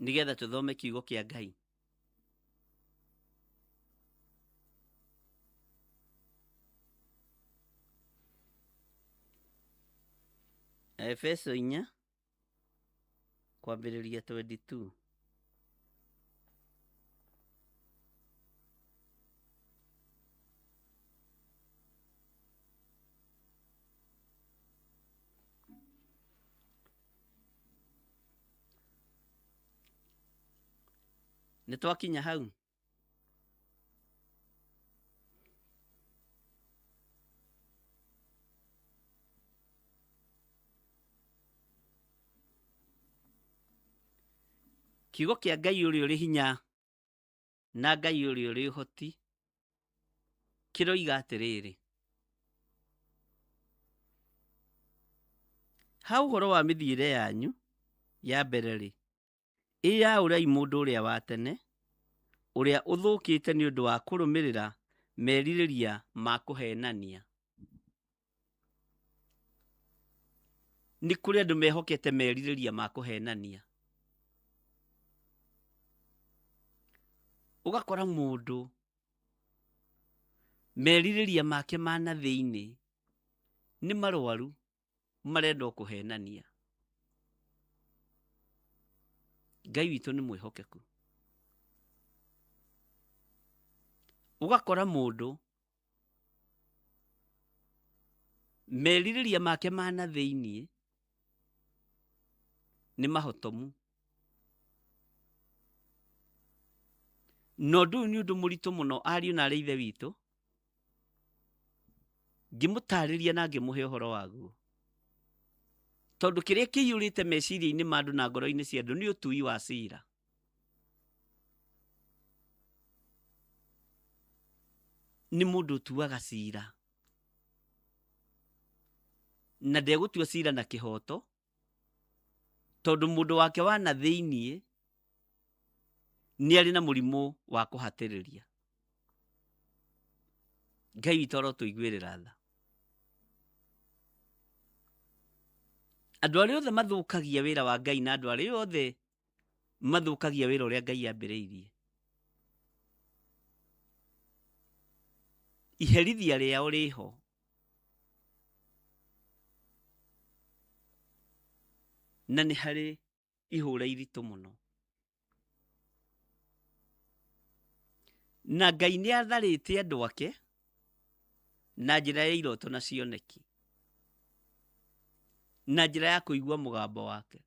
[SPEAKER 9] Nĩgetha tũthome kiugo kĩa Ngai. Aefeso 4 kwambĩrĩria 22. Nĩ twakinya hau. Kiugo kĩa Ngai ũrĩa ũrĩ hinya na Ngai ũrĩa ũrĩ ũhoti kĩroiga atĩrĩrĩ: ha ũhoro wa mĩthiĩre yanyu ya mbere-rĩ, ya ũrei mũndũ ũrĩa wa tene, ũrĩa ũthũkĩte nĩ ũndũ wa kũrũmĩrĩra merirĩria ma kũhenania. Nĩ kũrĩ andũ mehokete merirĩria ma kũhenania. Ũgakora mũndũ merirĩria make ma na thĩinĩ nĩ marwaru, marenda kũhenania. Ngai witũ nĩ mwĩhokeku. Ũgakora mũndũ merirĩria make ma na thĩinĩ nĩ mahotomu. No ndũyũ nĩ ũndũ mũritũ mũno, ariũ na arĩ ithe witũ, ngĩmũtarĩria na ngĩmũhe ũhoro waguo. Tondũ kĩrĩa kĩiyũrĩte meciria-inĩ ma andũ na ngoro-inĩ cia andũ nĩ ũtui wa cira. nĩ mũndũ ũtuaga cira na ndegũtua cira na kĩhoto tondũ mũndũ wake wa na thĩiniĩ nĩ arĩ na mũrimũ wa kũhatĩrĩria. Ngai witũ arotũiguĩrĩra tha. Andũ arĩa othe mathũkagia wĩra wa Ngai na andũ arĩa othe mathũkagia wĩra ũrĩa Ngai ambĩrĩirie, iherithia rĩao rĩho. Na nĩ harĩ ihũra iritũ mũno. Na Ngai nĩ atharĩte andũ ake na njĩra ya iroto na cioneki, na njĩra ya kũigua mũgambo wake.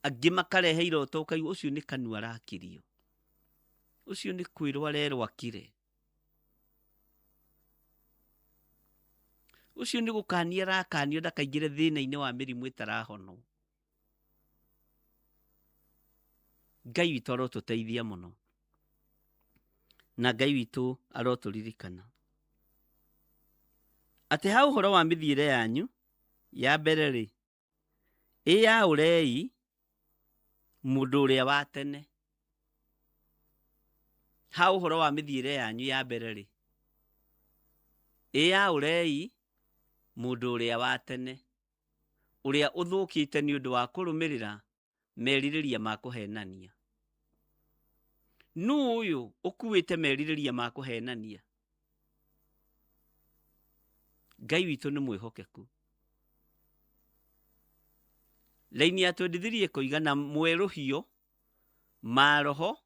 [SPEAKER 9] Angĩ makarehe iroto ũkaigua ũcio nĩ kanua arakirio, ũcio nĩ kwĩrwo arerwo akire, ũcio nĩ gũkania arakanio ndakaingĩre thĩna-inĩ wa mĩrimũ ĩtarahonwo. Ngai witũ arotũteithia mũno, na Ngai witũ arotũririkana atĩ ha ũhoro wa mĩthiĩre yanyu ya mbere rĩ, ĩyaũrei mũndũ ũrĩa wa tene. Ha ũhoro wa mĩthiĩre yanyu ya mbere rĩ, ĩyaũrei mũndũ ũrĩa wa tene, ũrĩa ũthũkĩte nĩ ũndũ wa kũrũmĩrĩra merirĩria ma kũhenania. Nũ ũyũ ũkuĩte merirĩria ma kũhenania? Ngai witũ nĩ mwĩhokeku. Raini yatwendithirie kũigana mwerũhio ma roho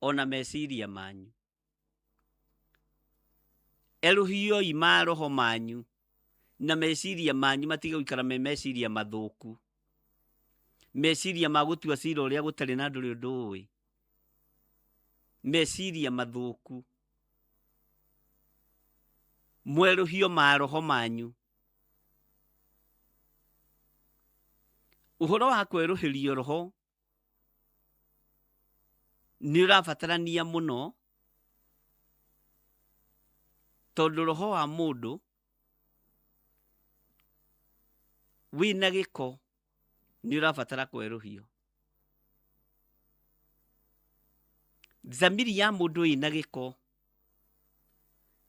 [SPEAKER 9] ona meciria manyu. Eruhioi ma roho manyu na meciria manyu matige gũikara me meciria mathũku, meciria ma gũtua cira ũrĩa gũtarĩ na ndũrĩ ũndũ ũĩ, meciria mathũku. Mwerũhio ma roho manyu. Ũhoro wa kwerũhĩrio roho nĩ ũrabatarania mũno, tondũ roho wa mũndũ wĩna gĩko nĩ ũrabatara kwerũhio. Thamiri ya mũndũ wĩna gĩko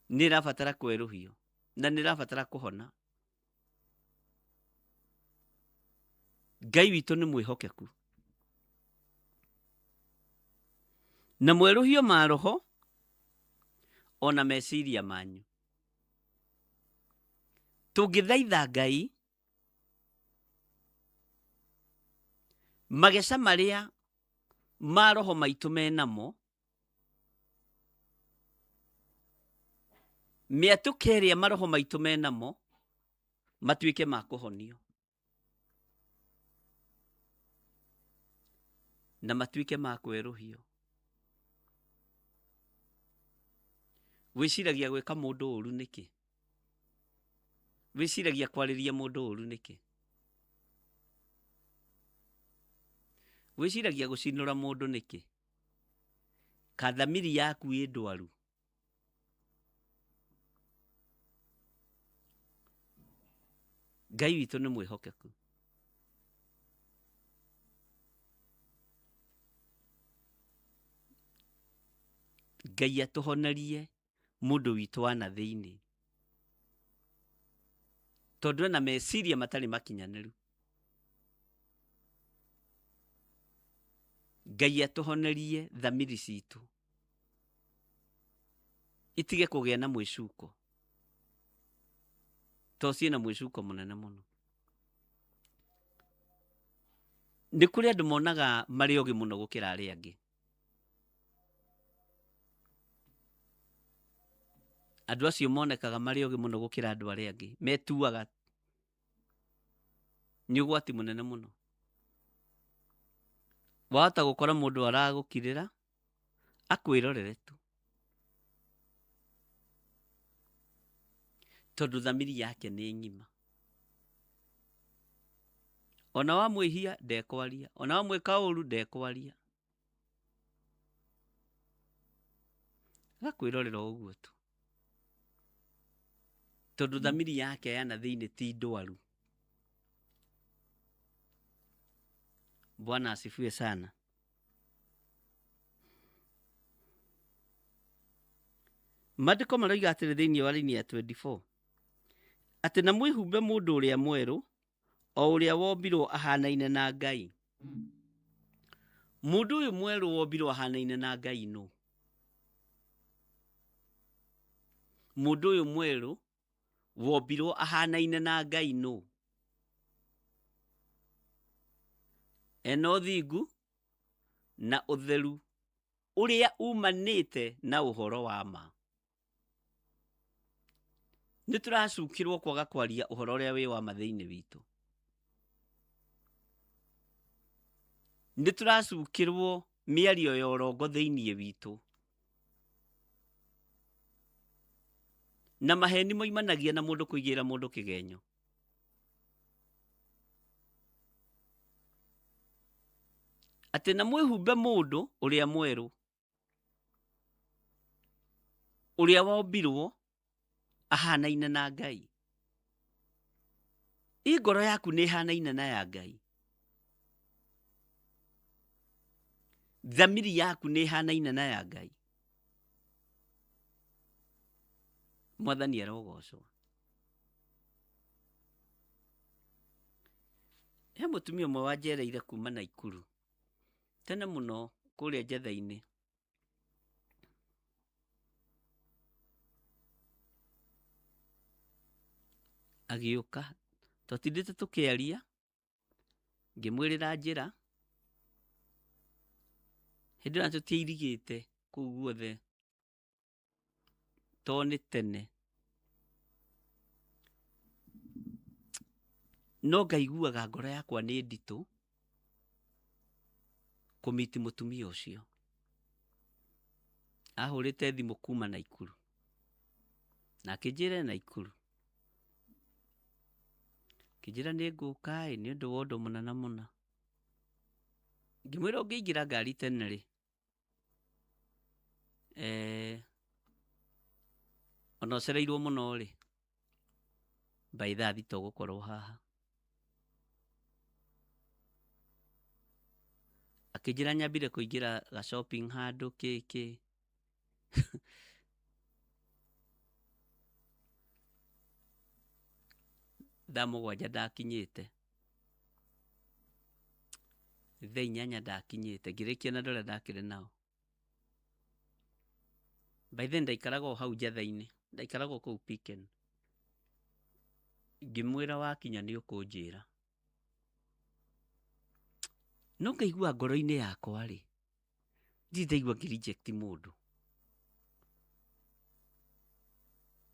[SPEAKER 9] nĩ ĩrabatara kwerũhio na nĩ ĩrabatara kũhona. Ngai witũ nĩ mwĩhokeku. Na mwerũhio ma roho ona meciria manyu. Tũngĩthaitha Ngai mageca marĩa ma roho maitũ menamo, mĩatũka ĩrĩa maroho maitũ menamo matuĩke ma kũhonio na matuĩke ma kwerũhio. Wĩciragia gwĩka mũndũ ũru nĩkĩ? Wĩciragia kwarĩria mũndũ ũru nĩkĩ? Wĩciragia gũcinũra mũndũ nĩkĩ? Ka thamiri yaku ĩ ndwaru? Ngai witũ nĩ mwĩhokeku. Ngai atũhonerie mũndũ witũ wa na thĩinĩ, tondũ ena meciria matarĩ makinyanĩru. Ngai atũhonerie thamiri citũ itige kũgĩa na mwĩcuko, to ciĩna mwĩcuko mũnene mũno. Nĩ kũrĩ andũ monaga marĩ ogĩ mũno gũkĩra arĩa angĩ. Andũ acio monekaga marĩ ogĩ mũno gũkĩra andũ arĩa angĩ, metuaga nĩ ũgwati mũnene mũno. Wahota gũkora mũndũ aragũkirĩra akwĩrorere tu, tondũ thamiri yake nĩ ng'ima. Ona wamwĩhia ndekwaria, ona wamwĩka ũru ndekwaria. agakwirorera uguo tu tondu thamiri yake yana thiini ti ndwaru. Bwana asifiwe sana. Maandiko maroiga atĩrĩ thĩinĩ wa raini ya 24 atĩ na mwĩhumbe mũndũ ũrĩa mwerũ o ũrĩa wombirwo ahanaine na Ngai. Mũndũ ũyũ mwerũ wombirwo ahanaine na Ngai nũ? Mũndũ ũyũ mwerũ wombirwo ahanaine na Ngai nũ? Ena ũthingu na ũtheru ũrĩa umanĩte na ũhoro wa ma. Nĩ tũracukĩrwo kwaga kwaria ũhoro ũrĩa wĩ wa ma thĩinĩ witũ. Nĩ tũracukĩrwo mĩario ya ũrongo thĩinĩ witũ. Na maheni moimanagia na mũndũ kũigĩra mũndũ kĩgenyo. Atĩ na mwĩhumbe mũndũ ũrĩa mwerũ ũrĩa wombirwo ahanaine na Ngai. Ngoro yaku nĩ ihanaine na ya Ngai? Thamiri yaku nĩ ihanaine na ya Ngai? Mwathani arogocwo. He mũtumia ũmwe wanjereire kuma Naikuru tene mũno kũrĩa Njetha-inĩ. Agĩũka twatindĩte tũkĩaria, ngĩmwĩrĩra njĩra hĩndĩ ĩyo tũtiairigĩte kũu guothe to nĩ tene. No ngaiguaga ngoro yakwa nĩ nditũ kũmiti mũtumia ũcio. Ahũrĩte thimũ kuma Naikuru na akĩnjĩra Naikuru. Akĩnjĩra nĩ ngũka nĩ ũndũ wa ũndũ mũna na mũna. Ngĩmwĩra ũngĩingĩra ngari tene rĩ, ona ũcereirwo mũno rĩ, by thaa thita ũgũkorwo haha. Akĩnjĩra nyambire kũingĩra ga shopping handũ kĩkĩ. Thaa mũgwanja ndakinyĩte, thaa inyanya ndakinyĩte, ngĩrĩkia na ndũrĩa ndakĩrĩ nao. By then ndaikaraga o hau Njetha-inĩ, ndaikaraga o kũu Picken. Ngĩmwĩra wakinya nĩ ũkũnjĩra. No ngaigua ngoro-inĩ yakwa rĩ, ndirĩ ndaigua ngĩ-reject mũndũ.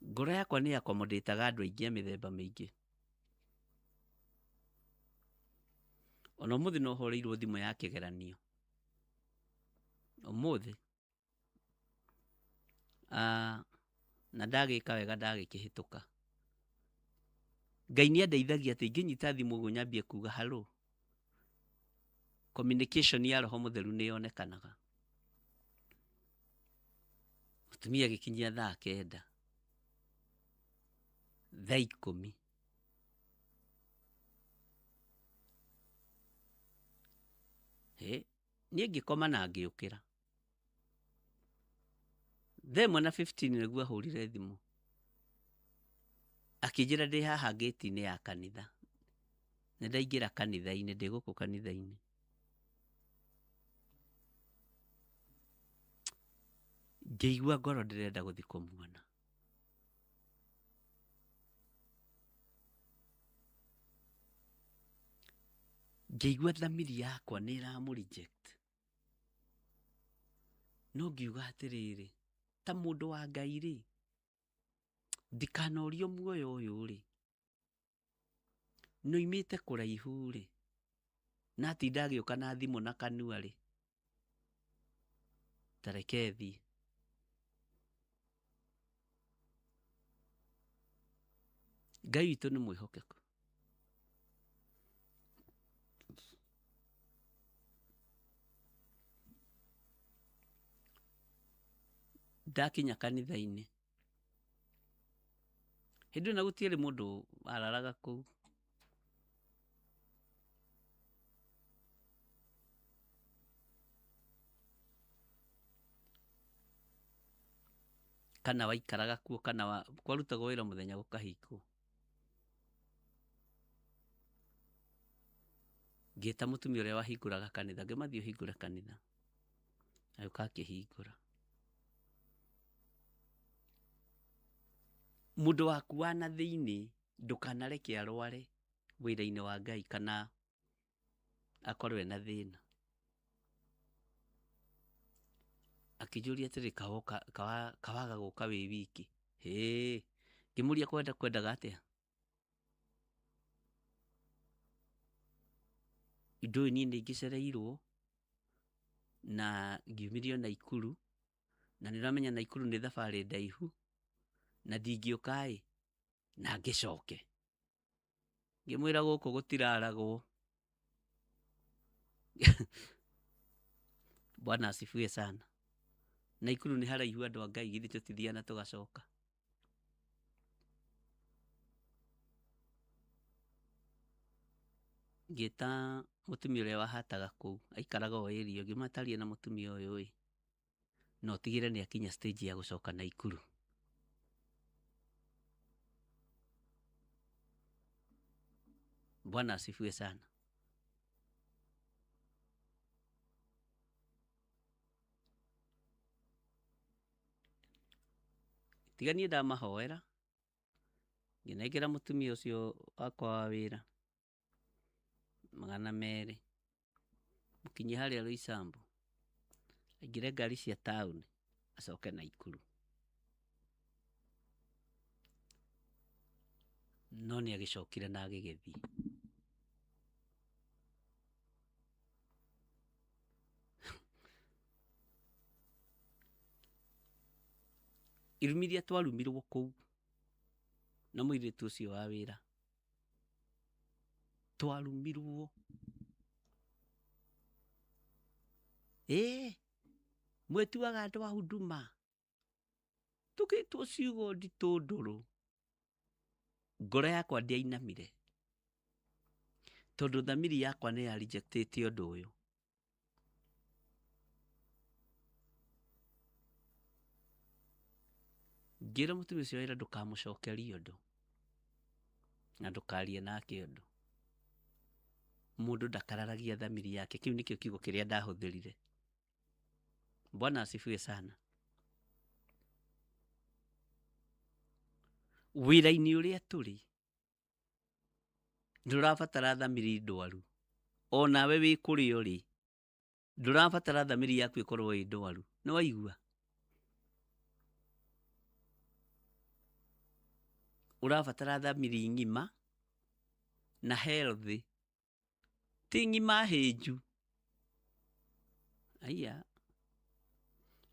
[SPEAKER 9] Ngoro yakwa nĩ accommodataga andũ aingĩ a mĩthemba mĩingĩ. Ona ũmũthĩ no horeirwo thimũ ya kĩgeranio. Ũmũthĩ. Na ndagĩka wega ndagĩkĩhĩtũka. Ngai nĩ andeithagia atĩ ingĩnyita thimũ ũguo nyambie kuga halo. Communication ya Roho Mũtheru nĩ yonekanaga. Mũtumia agĩkinyia thaa 9. Thaa 10. Niĩ ngĩkoma na ngĩũkĩra. Thaa 1:15 nĩguo ahũrire thimũ. Akĩnjĩra ndĩ haha gate-inĩ ya kanitha. Nĩ ndaingĩra kanitha-inĩ, ndĩ gũkũ kanitha-inĩ. Ngĩigua ngoro ndĩrenda gũthiĩ kũmuona. Ngĩigua thamiri yakwa nĩ ĩramũ-reject. No ngiuga atĩrĩrĩ, ta mũndũ wa Ngai rĩ, ndikanorio muoyo ũyũ rĩ, nĩoimĩte kũraihu rĩ, na atinda agĩũka na thimũ na kanua rĩ, ta reke thiĩ. Ngai witũ nĩ mwĩhokeku. ndakinya kanitha-inĩ hĩndĩ ĩyo na gũtiarĩ mũndũ araraga kũu. Kana waikaraga kuo kana kwarutagwo wĩra mũthenya gũkahingwo. Ngĩta mũtumia ũrĩa wahingũraga kanitha, ngĩmathiĩ ũhingũre kanitha. Agĩũka akĩhingũra. Mũndũ waku wa na thĩinĩ ndũkanareke arware wĩra-inĩ wa Ngai kana akorwo ena thĩna. Akĩnjũria atĩrĩ kawaga gũka wĩ wiki. Ngĩmũria kwendaga atĩa? Indo niĩ nĩ ingĩcereirwo na ngiumĩrio Naikuru, na nĩũramenya Naikuru nĩ thabarĩ ndaihu, na ndingĩũka na ngĩcoke. Ngĩmwĩra gũkũ gũtiraragwo. Bwana asifiwe sana. Naikuru nĩ haraihu andũ a Ngai, githĩ tũtithiana tũgacoka. Ngĩta mũtumia ũrĩa wahataga kũu, aikaraga o area, ngĩmataria na mũtumia ũyũ no tigĩre nĩ akinya stage ya gũcoka Naikuru. Bwana asifiwe sana. Tiga niĩ ndamahoera, ngĩnengera mũtumia ũcio wakwa wa wĩra 200 mũkinyie harĩa Roysambu, aingĩre ngari cia taũni acoke Naikuru. No nĩ agĩcokire na agĩgĩthiĩ. Irumi iria twarumirwo kũu na mũirĩtu ũcio wa wĩra, twarumirwo. Mwĩtuaga andũ a huduma, tũgĩtwo ciugo nditũ ndũrũ. Ngoro yakwa ndiainamire tondũ thamiri yakwa nĩ ya rejectĩte ũndũ ũyũ. Ngĩra mũtumia ũcio wĩra ndũkamũcokerie ũndũ na ndũkarie nake ũndũ. Mũndũ ndakararagia thamiri yake. Kĩu nĩkĩo kiugo kĩrĩa ndahũthĩrire. Bwana asifiwe sana. Wĩra-inĩ ũrĩa tũrĩ ndũrabatara thamiri ndwaru. O nawe wĩ kũrĩa ũrĩ ndũrabatara thamiri yaku ĩkorwo ĩ ndwaru. Nĩ waigua? Ũrabatara thamiri ng'ima na healthy, ti ng'ima hĩnju. Aya,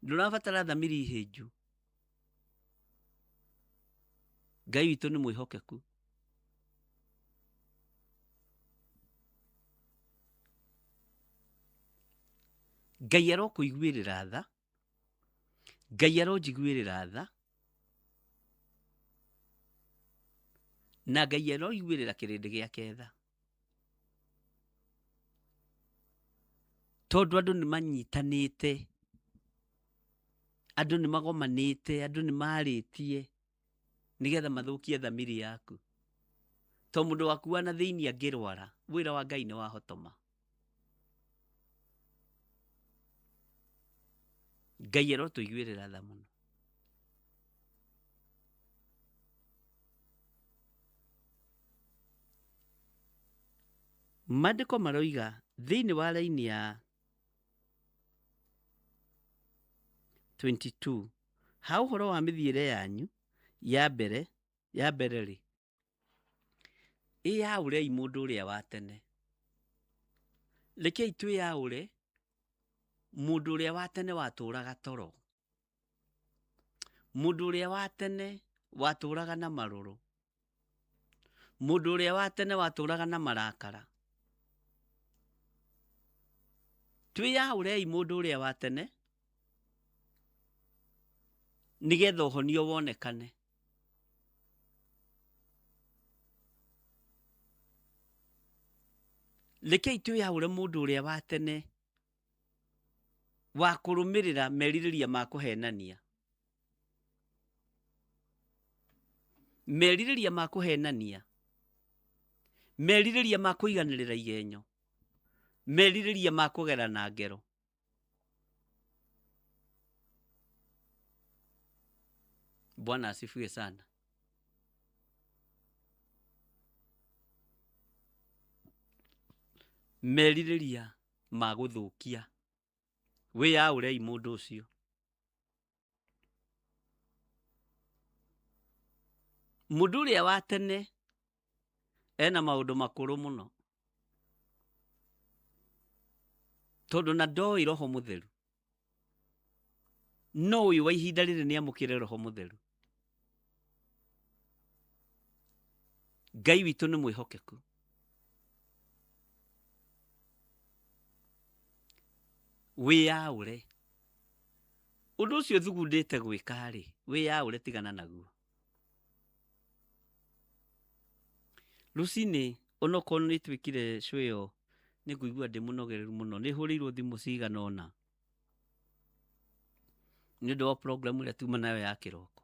[SPEAKER 9] ndũrabatara thamiri hĩnju. Ngai witũ nĩ mwĩhokeku. Ngai arokũiguĩrĩra tha, Ngai aronjiguĩrĩra tha, na Ngai aroiguĩrĩra kĩrĩndĩ gĩake tha. Tondũ andũ nĩ manyitanĩte, andũ nĩ magomanĩte, andũ nĩ marĩtie nĩgetha mathũkie thamiri yaku. To mũndũ waku wa na thĩinĩ angĩrwara, wĩra wa Ngai nĩ wahotoma. Ngai arotũiguĩrĩra tha mũno. Maandĩko maroiga thĩinĩ wa raini ya 22 ha ũhoro wa mĩthiĩre yanyu ya mbere rĩ, ĩyaũrei mũndũ ũrĩa wa tene. Rekei twĩyaũre mũndũ ũrĩa wa tene watũũraga toro, mũndũ ũrĩa wa tene watũũraga na marũrũ, mũndũ ũrĩa wa tene watũũraga na marakara. Twĩyaũrei mũndũ ũrĩa wa tene nigetha ũhonio wonekane. Rekei twĩyaũre mũndũ ũrĩa wa tene wa kũrũmĩrĩra merirĩria ma kũhenania. Merirĩria ma kũhenania. Merirĩria ma kũiganĩrĩra igenyo. Merirĩria ma kũgerana ngero. Bwana asifiwe sana. Merirĩria ma gũthũkia. Wĩyaũrei mũndũ ũcio. Mũndũ ũrĩa wa tene ena maũndũ makũrũ mũno, tondũ na ndoĩ Roho Mũtheru. No ũyũ wa ihinda rĩrĩ nĩamũkĩre Roho Mũtheru. Ngai witũ nĩ mwĩhokeku. Wĩyaũre. Ũndũ ũcio thugundĩte gwĩka-rĩ, wĩyaũre, tigana naguo. Rũcinĩ onokorwo nĩtwĩkire show ĩyo nĩngũigua ndĩ mũnogereru mũno. Nĩhũrĩirwo thimũ cigana ũna nĩ ũndũ wa program ĩrĩa tuma nayo ya kĩroko.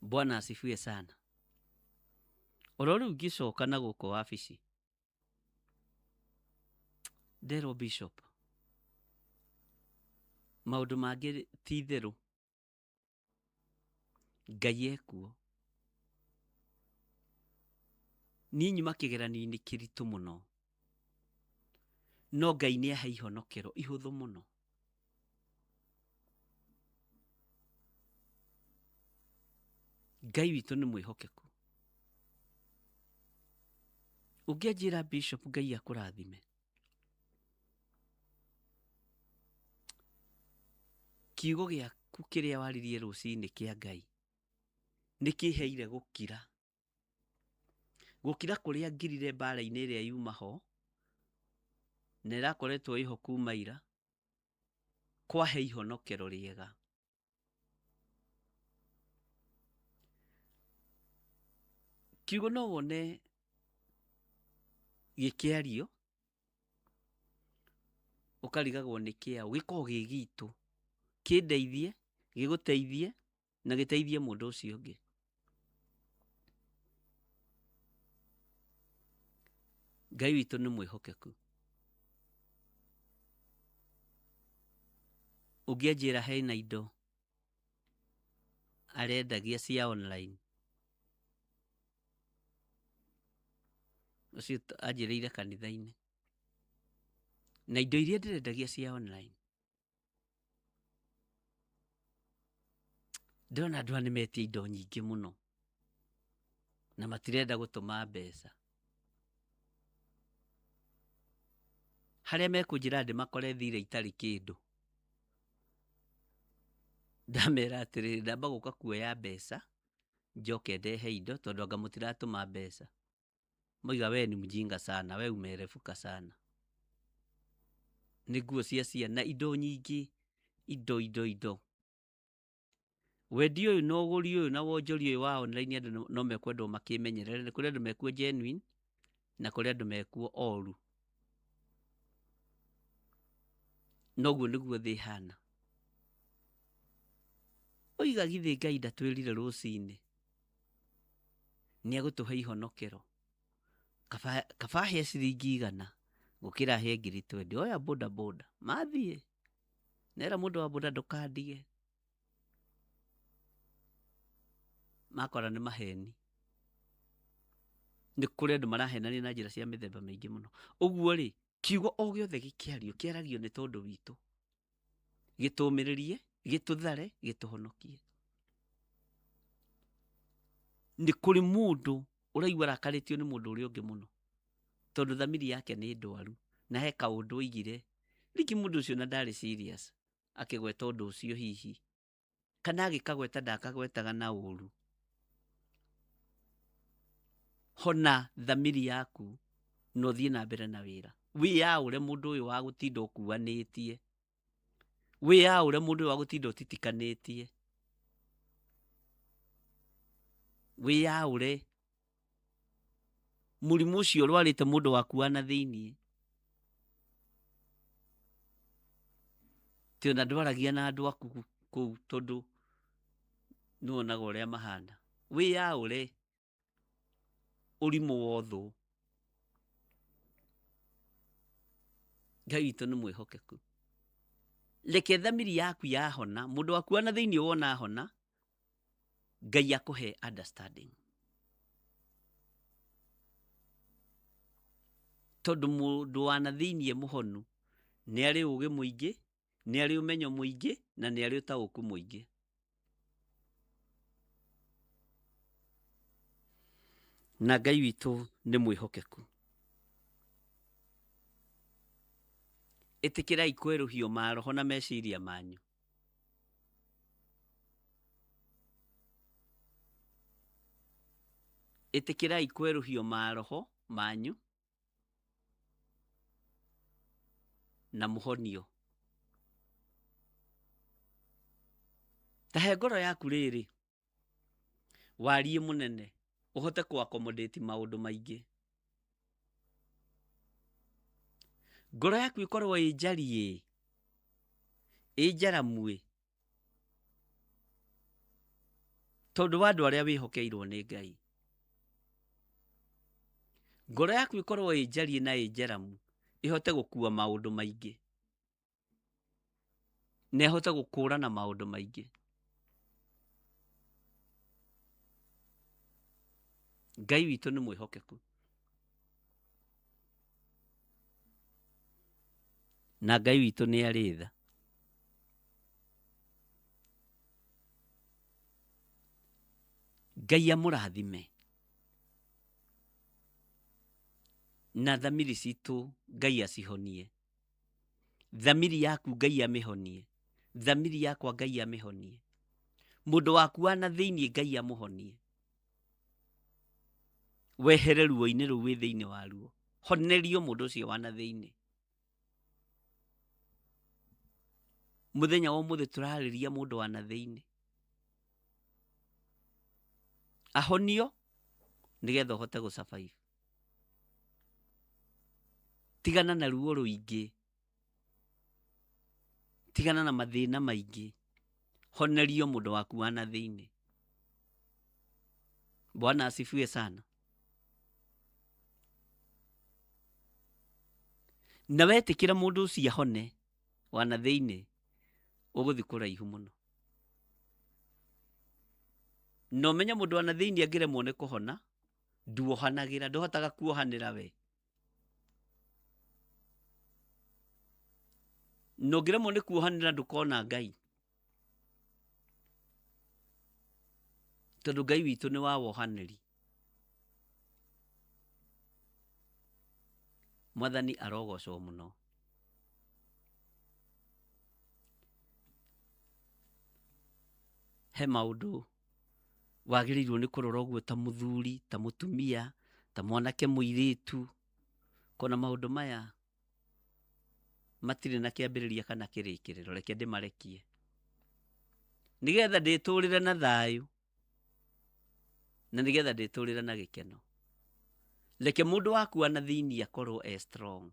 [SPEAKER 9] Bwana asifiwe sana. Oro rĩu ngĩcoka na gũkũ wabici, nderwo Bishop, maũndũ mangĩ ti itherũ. Ngai ekuo. Niĩ nyuma kĩgeranio-inĩ kĩritũ mũno, no Ngai nĩahe ihonokero ihũthũ mũno. Ngai witũ nĩ mwĩhokeku. Ũngĩanjĩra Bishop, Ngai akũrathime, kiugo gĩaku kĩrĩa waririe rũcinĩ kĩa Ngai nĩkĩheire gũkira. Gũkira kũrĩa ngirire mbara-inĩ ĩrĩa yuma ho na ĩrakoretwo ĩho kuma ira, kwahe ihonokero rĩega. Kiugo no wone gĩkĩario ũkarigagwo nĩ kĩaũ. Gĩkorwo gĩ gitũ, kĩndeithie, gĩgũteithie na gĩteithie mũndũ ũcio ũngĩ. Ngai witũ nĩ mwĩhokeku. Ũngĩanjĩra hena indo arendagia cia online, ũcio anjĩrĩire kanitha-inĩ, na indo iria ndĩrendagia cia online, ndĩrona andũ aya nĩmetia indo nyingĩ mũno na matirenda gũtũma mbeca. Harĩa mekũnjĩra ndĩmakore thire itarĩ kĩndũ, ndamera atĩrĩrĩ, ndamba gũka kuoya mbeca njoke ndehe indo, tondũ anga mũtiratũma mbeca. Moiga we ni mjinga sana, we umerefuka sana. Nĩ nguo cia ciana, indo nyingĩ, indo. Wendi ũyũ na ũgũri ũyũ na wonjori ũyũ wa online, andũ no mekwendwo makĩmenyerere. Nĩ kũrĩ andũ mekuo genuine na kũrĩ andũ mekuo oru. Noguo nĩguo thĩ hana. Oiga githĩ Ngai ndatwĩrire rũcinĩ nĩagũtũhe ihonokero? Kaba he ciringi 100 gũkĩra he 20. Oya boda boda mathiĩ, nera mũndũ wa boda ndũkandige. Makora nĩ maheni. Nĩ kũrĩ andũ marahenania na njĩra cia mĩthemba mĩingĩ mũno. Ũguo rĩ, kiugo o gĩothe kĩaragio nĩ tondũ witũ, gĩtũmĩrĩrie, gĩtũthare, gĩtũhonokie. Nĩ kũrĩ mũndũ ũraigua arakarĩtio nĩ mũndũ ũrĩa ũngĩ mũno, tondũ thamiri yake nĩ ndwaru na he kaũndũ oigire. Rĩngĩ mũndũ ũcio na ndarĩ serious akĩgweta ũndũ ũcio hihi, kana agĩkagweta ndakagwetaga na ũru. Hona thamiri yaku no thiĩ na mbere na wĩra. Wĩyaũre mũndũ ũyũ wa gũtinda ũkuanĩtie. Wiyaũre mũndũ wa gũtinda ũtitikanĩtie. Wiyaũre mũrimũ ũcio ũrwarĩte mũndũ waku wa na thĩinĩ. Ti ona ndwaragia na andũ aku kũu tondũ nĩwonaga ũrĩa mahana. Wiyaũre ũrimũ wa ũthũ. Ngai witũ nĩ mwĩhokeku. Reke thamiri yaku yahona, mũndũ waku wa na thĩinĩ wona ahona, Ngai akũhe understanding. Tondũ mũndũ wa na thĩinĩ mũhonu nĩ arĩ ũũgĩ mũingĩ, nĩ arĩ ũmenyo mũingĩ, na nĩ arĩ ũtaũku mũingĩ. Na Ngai witũ nĩ mwĩhokeku. Ĩtĩkĩrai kwerũhio maroho na meciria manyu. Ĩtĩkĩrai kwerũhio maroho manyu na mũhonio. Tahe ngoro yaku rĩrĩ, wariĩ mũnene, ũhote kũ-accommodate maũndũ maingĩ. Ngoro yaku ĩkorwo ĩ njariĩ, ĩ njaramu, tondũ wa andũ arĩa wĩhokeirwo nĩ Ngai. Ngoro yaku ĩkorwo ĩ njariĩ na ĩ njaramu, ĩhote gũkua maũndũ maingĩ, na ĩhote gũkũũrana maũndũ maingĩ. Ngai witũ nĩ mwĩhokeku. Na Ngai witũ nĩ arĩ tha. Ngai amũrathime. Na thamiri citũ Ngai acihonie. Thamiri yaku Ngai amĩhonie. Thamiri yakwa Ngai amĩhonie. Mũndũ waku wa na thĩinĩ Ngai amũhonie. Wehere ruo-inĩ rũu wĩ thĩinĩ waruo. Honerio mũndũ ũcio wa na thĩinĩ. Mũthenya wa ũmũthĩ tũrarĩria mũndũ wa na thĩinĩ. Ahonio nĩgetha ũhote gũ-survive. Tigana na ruo rũingĩ. Tigana na mathĩna maingĩ. Honerio mũndũ waku wa na thĩinĩ. Bwana asifiwe sana. Na wetĩkĩra mũndũ ũcio ahone wa na thĩinĩ, ũgũthiĩ kũraihu mũno. Na ũmenye mũndũ wa na thĩinĩ angĩremwo nĩ kũhona, nduohanagĩra, ndũhotaga kuohanĩra we. Na ũngĩremwo nĩ kuohanĩra ndũkona Ngai. Tondũ Ngai witũ nĩ wa wohanĩri. Mwathani arogocwo mũno. He maũndũ wagĩrĩirwo nĩ kũrora ũguo ta mũthuri, ta mũtumia, ta mwanake mũirĩtu. Kona maũndũ maya matirĩ na kĩambĩrĩria kana kĩrĩkĩrĩro, reke ndĩmarekie. Nĩgetha ndĩtũũrĩre na thayũ, na nĩgetha ndĩtũũrĩre na gĩkeno. Reke mũndũ waku wa na thĩinĩ akorwo strong.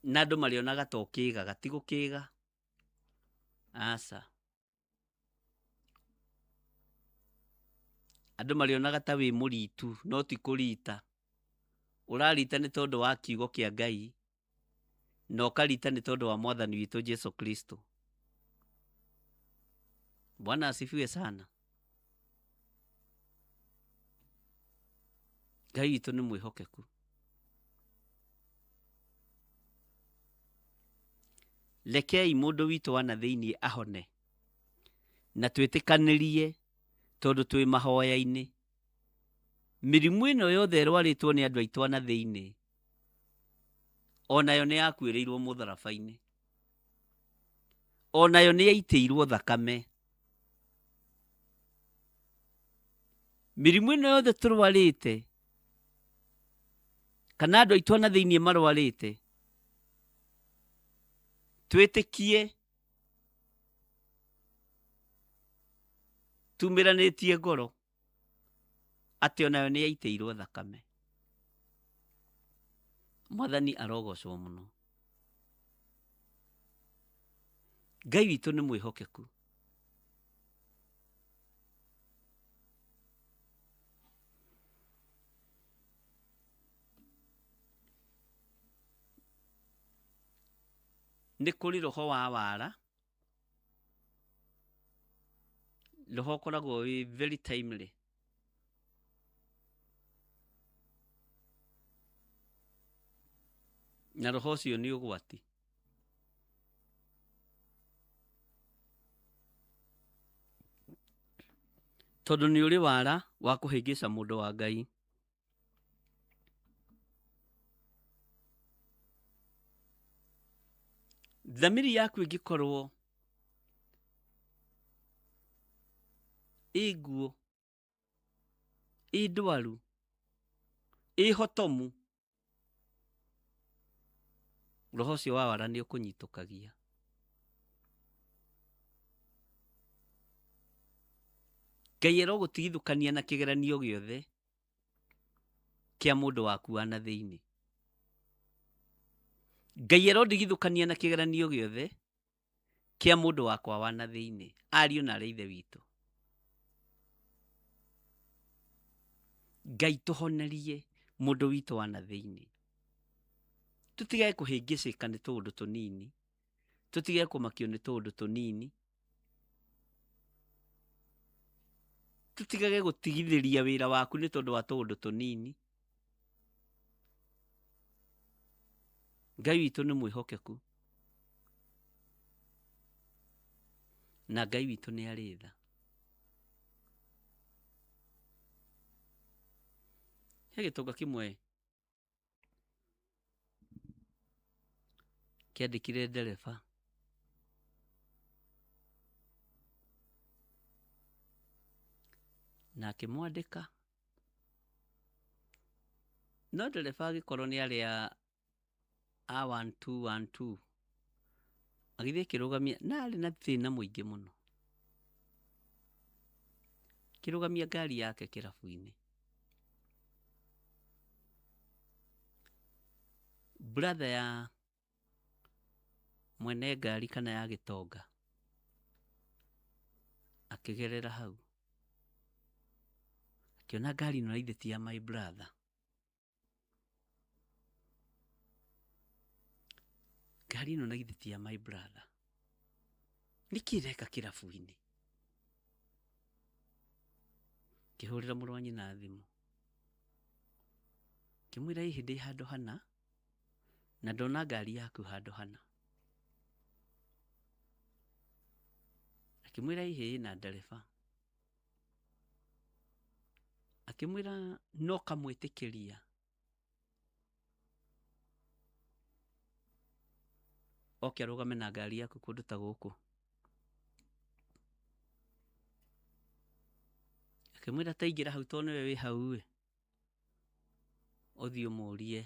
[SPEAKER 9] Na andũ marĩonaga ta ũkĩĩgaga, ti gũkĩĩga. Aca. Andũ marĩonaga ta wĩ mũritu, no ti kũrita. Ũrarita nĩ tondũ wa kiugo kĩa Ngai, na ũkarita nĩ tondũ wa Mwathani witũ Jesu Kristo. Bwana asifiwe sana. Ngai witũ nĩ mwĩhokeku. Rekei mũndũ witũ wa na thĩinĩ ahone. Na twĩtĩkanĩrie tondũ twĩ mahoya-inĩ. Mĩrimũ ĩno yothe ĩrwarĩtwo nĩ andũ aitũ na thĩinĩ, onayo nĩ yakuĩrĩirwo mũtharaba-inĩ. Onayo nĩ yaitĩirwo thakame. Mĩrimũ ĩno yothe tũrwarĩte, kana andũ aitũ na thĩinĩ marwarĩte, twitikie tumiranetie ngoro ati onayo ni yaiteirwo thakame. Mwathani arogocwo muno. Ngai witũ nĩ mwĩhokeku. Nĩ kũrĩ roho wa wara, roho ũkoragwo wĩ very timely. Na roho ũcio nĩ ũgwati. Tondũ nĩ ũrĩ wara wa kũhĩngĩca mũndũ wa Ngai. Thamiri yaku ĩngĩkorwo ĩ nguũ, ĩ ndwaru, ĩ hotomu, roho ũcio wa wara nĩ ũkũnyitũkagia. Ngai arogũtigithũkania na kĩgeranio gĩothe kĩa mũndũ waku wa na thĩinĩ. Ngai arodigithũkania na kĩgeranio gĩothe kĩa mũndũ wakwa wa na thĩinĩ. Ariũ na arĩ ithe witũ, Ngai tũhonerie mũndũ witũ wa na thĩinĩ. Tũtige kũhĩngĩcĩka nĩ tũũndũ tũnini, tũtige kũmakio nĩ tũũndũ tũnini, tũtigage gũtigithĩria wĩra waku nĩ tondũ wa tũũndũ tũnini. Ngai witũ nĩ mwĩhokeku, na Ngai witũ nĩ arĩ tha. He gĩtonga kĩmwe kĩandĩkire ndereba na akĩmwandĩka, no ndereba agĩkorwo nĩ arĩa a 1212 agĩthiĩ kĩrũgamia na arĩ na thĩna mũingĩ mũno, kĩrũgamia ngari yake kĩrabu-inĩ. Brother ya mwene ngari kana ya gĩtonga akĩgerera hau, akĩona ngari ĩno raithĩ ti ya my brother. Ngari ĩno raithĩ ti ya my brother. Nĩkĩ ĩreka kĩrabu-inĩ? Kĩhũrĩra mũrũ wa nyina thimũ, kĩmwĩra ĩ hĩndĩ handũ hana na ndona ngari yaku handũ hana. Akĩmwĩra ĩ na ndereba, akĩmwĩra no kamwĩtĩkĩria oke arũgame na ngari yaku kũndũ ta gũkũ. Akĩmwĩra ta ingĩra hau tondũ nĩwe wĩ hau ũthiĩ ũmũrie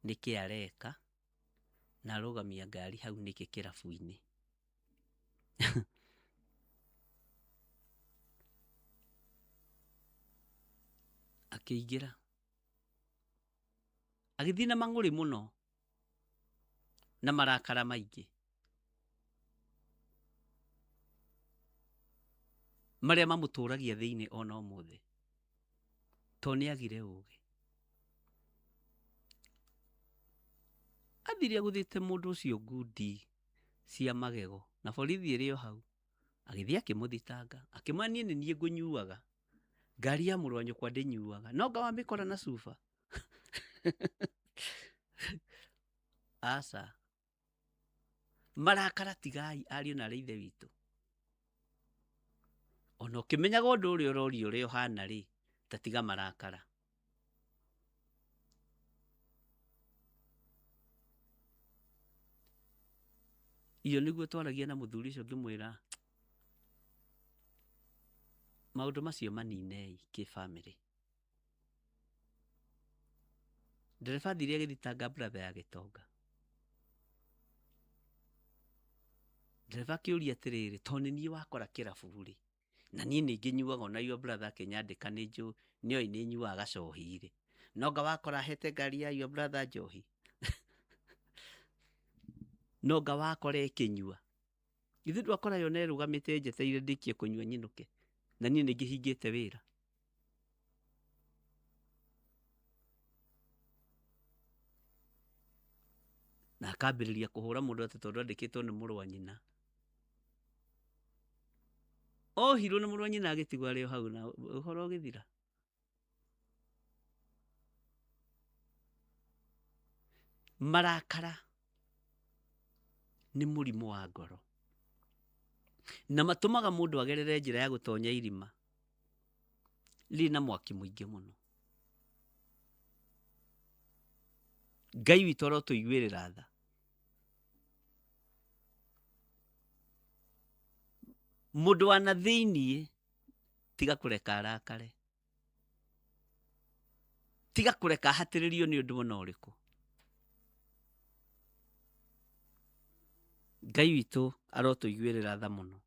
[SPEAKER 9] nĩkĩ areka na arũgamia ngari hau nĩkĩ kĩrabu-inĩ. Akĩingĩra agĩthiĩ na mang'ũrĩ mũno na marakara maingĩ marĩa mamũtũragia thĩinĩ ona ũmũthĩ, to nĩagire ũũgĩ. Athire agũthĩte mũndũ ũcio ngundi cia magego na borithi ĩrĩ o hau, agĩthiĩ akĩmũthitanga, akĩmwĩra niĩ nĩ niĩ ngũnyuaga, ngari ya mũrũ wa nyũkwa ndĩnyuaga, no nga wamĩkora na cuba. Aca, marakara tigai ariũ na arĩ ithe witũ. Ona ũkĩmenyaga ũndũ ũrĩa ũroria ũrĩa ũhana rĩ, ta tiga marakara. Iyo nĩguo twaragia na mũthuri ũcio ngĩmwĩra maũndũ macio maninei kĩ-bamĩrĩ. Ndereba athire agĩthitanga brother ya gĩtonga, ndereba akĩũria atĩrĩrĩ, tondũ nĩ niĩ wakora kĩrabu rĩ, na niĩ ningĩ nyuaga ona your brother akĩnyandĩka nĩoĩ nĩ nyuaga gacohi rĩ, nonga wakora hete ngari ya your brother njohi nonga wakora ĩkĩnyua, ithuĩ ndwakora yo nerũgamĩte njeteire ndĩkie kũnyua nyinũke, na niĩ ningĩ hingĩte wĩra. Na akambĩrĩria kũhũra mũndũ atĩ tondũ andĩkĩtwo nĩ mũrũ wa nyina. Ohirwo nĩ mũrũ wa nyina agĩtigwo arĩ o hau na ũhoro ũgĩthira. Marakara nĩ mũrimũ wa ngoro, na matũmaga mũndũ agerere njĩra ya gũtonya irima rĩna mwaki mũingĩ mũno. Ngai witũ arotũiguĩrĩra tha. Mũndũ wa na thĩiniĩ tiga kũreka arakare, tiga kũreka ahatĩrĩrio nĩ ũndũ ona ũrĩkũ. Ngai witũ arotũiguĩrĩra tha mũno,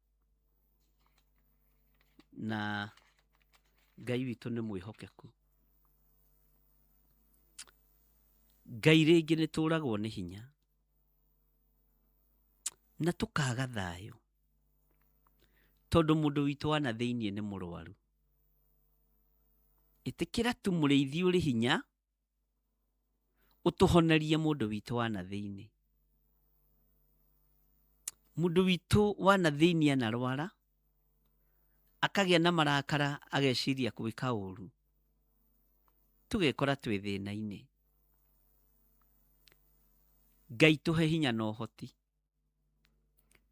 [SPEAKER 9] na Ngai witũ nĩ mwĩhokeku. Ngai rĩngĩ nĩ tũragwo nĩ hinya na tũkaga thayũ tondũ mũndũ witũ wa na thĩiniĩ nĩ mũrwaru. Ĩtĩkĩra tu mũrĩithi ũrĩ hinya ũtũhonerie mũndũ witũ wa na thĩiniĩ. Mũndũ witũ wa na thĩiniĩ anarwara akagĩa na marakara ageciria gwĩka ũru, tũgekora twĩ thĩna-inĩ. Ngai tũhe hinya na ũhoti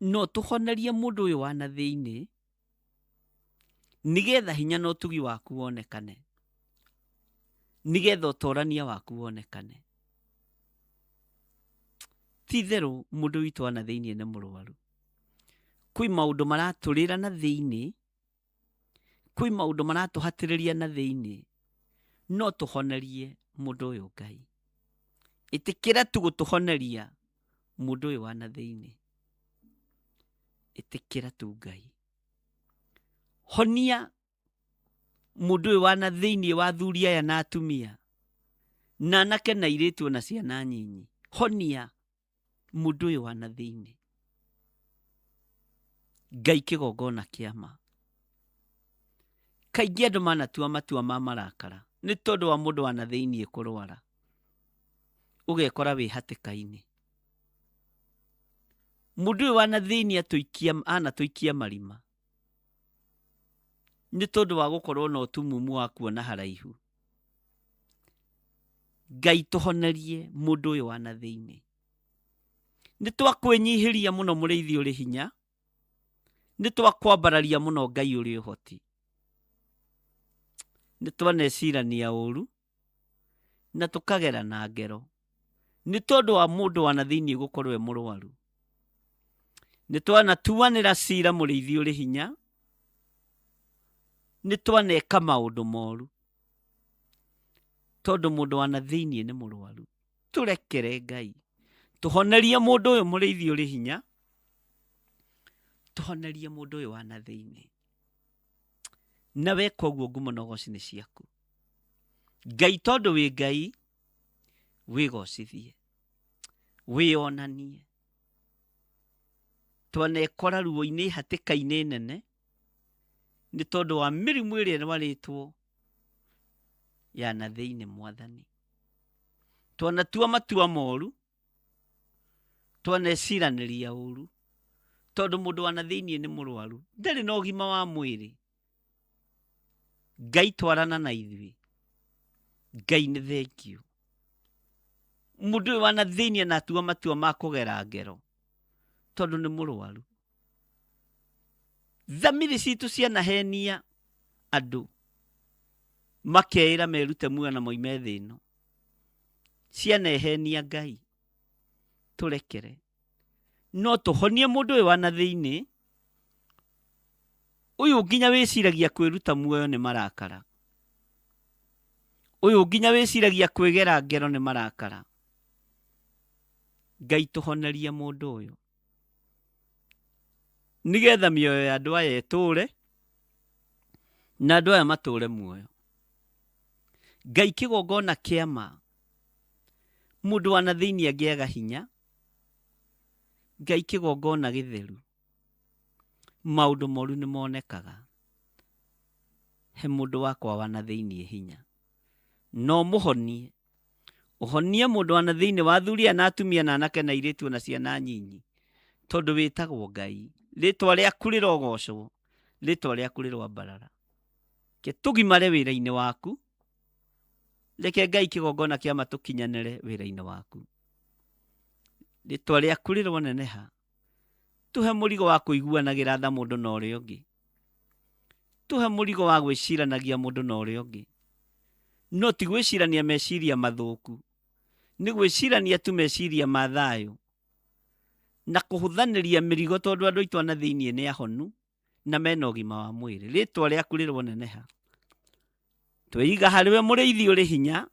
[SPEAKER 9] no tũhonerie mũndũ ũyũ wa na thĩiniĩ, nĩgetha hinya na ũtugi waku wonekane, nĩgetha ũtorania waku wonekane. Ti therũ mũndũ witũ wa na thĩiniĩ nĩ mũrwaru. Kwĩ maũndũ maratũrĩra na thĩiniĩ, kwĩ maũndũ maratũhatĩrĩria na thĩiniĩ, no tũhonerie mũndũ ũyũ Ngai. Ĩtĩkĩra tu gũtũhoneria mũndũ ũyũ wa na thĩiniĩ. Ĩtĩkĩra tu Ngai. Honia mũndũ ũyũ wa na thĩiniĩ wa athuri aya na atumia, na anake na airĩtu na ciana nyinyi. Honia mũndũ ũyũ wa na thĩiniĩ. Ngai kĩgongona kĩama. Kaingĩ andũ manatua matua ma marakara nĩ tondũ wa mũndũ wa na thĩiniĩ kũrwara, ũgekora wĩ hatĩka-inĩ. Mũndũ ũyũ wa na thĩiniĩ anatũikia marima nĩ tondũ wa gũkorwo na ũtumumu wa kuona haraihu. Ngai tũhonerie mũndũ ũyũ wa na thĩiniĩ. Nĩ twakwĩnyihĩria mũno mũrĩithi ũrĩ hinya, nĩ twakwambararia mũno Ngai ũrĩ ũhoti, nĩ twanecirania ũru na tũkagera na ngero nĩ tondũ wa mũndũ wa na thĩiniĩ gũkorwo e mũrwaru. Nĩ twanatuanĩra cira mũrĩithi ũrĩ hinya, nĩ twaneka maũndũ moru tondũ mũndũ wa na thĩiniĩ nĩ mũrwaru. Tũrekere Ngai tũhonerie mũndũ ũyũ mũrĩithi ũrĩ hinya, tũhonerie mũndũ ũyũ wa na thĩiniĩ. Na weka ũguo ngumo na ũgoci nĩ ciaku Ngai, tondũ wĩ Ngai wĩgocithie, wĩonanie. Twanekora ruo-inĩ hatĩka-inĩ nene nĩ tondũ wa mĩrimũ ĩrĩa ĩrwarĩtwo ya na thĩiniĩ Mwathani. Twanatua matua moru, twaneciranĩria ũru tondũ mũndũ wa na thĩiniĩ nĩ mũrwaru, ndarĩ na ũgima wa mwĩrĩ. Ngai twarana na ithuĩ. Ngai nĩ thengiũ. Mũndũ ũyũ wa na thĩiniĩ anatua matua ma kũgera ngero tondũ nĩ mũrwaru. Thamiri citũ cianahenia andũ makeĩra merute muoyo na moime thĩ ĩno, cianehenia Ngai. Tũrekere no tũhonie mũndũ ũyũ wa na thĩiniĩ ũyũ nginya wĩciragia kwĩruta muoyo nĩ marakara, ũyũ nginya wĩciragia kwĩgera ngero nĩ marakara. Ngai tũhonerie mũndũ ũyũ nigetha mioyo ya andũ aya ĩtũũre na andũ aya matũũre muoyo. Ngai kĩgongona kĩama, mũndũ wa na thĩinĩ angĩaga hinya. Ngai kĩgongona gĩtheru, maũndũ moru nĩ monekaga. He mũndũ wakwa wa na thĩinĩ hinya, no mũhonie. Ũhonie mũndũ wa na thĩinĩ wa athuri na atumia na anake na airĩtu na ciana nyinyi, tondũ wĩtagwo Ngai. Rĩtwa rĩaku rĩrogocwo, rĩtwa rĩaku rĩrwambarara. Ke tũgimare wĩra-inĩ waku, reke Ngai kĩgongona kĩama tũkinyanĩre wĩra-inĩ waku. Rĩtwa rĩaku rĩroneneha. Tũhe mũrigo wa kũiguanagĩra tha mũndũ na ũrĩa ũngĩ. Tũhe mũrigo wa gwĩciranagia mũndũ na ũrĩa ũngĩ. No ti gwĩcirania meciria mathũku, nĩ gwĩcirania tu meciria ma thayũ na kũhũthanĩria mĩrigo, tondũ andũ aitũ na thĩinĩ nĩ ahonu na mena ũgima wa mwĩrĩ. Rĩtwa rĩaku rĩroneneha. Tweiga harĩwe mũrĩithi ũrĩ hinya,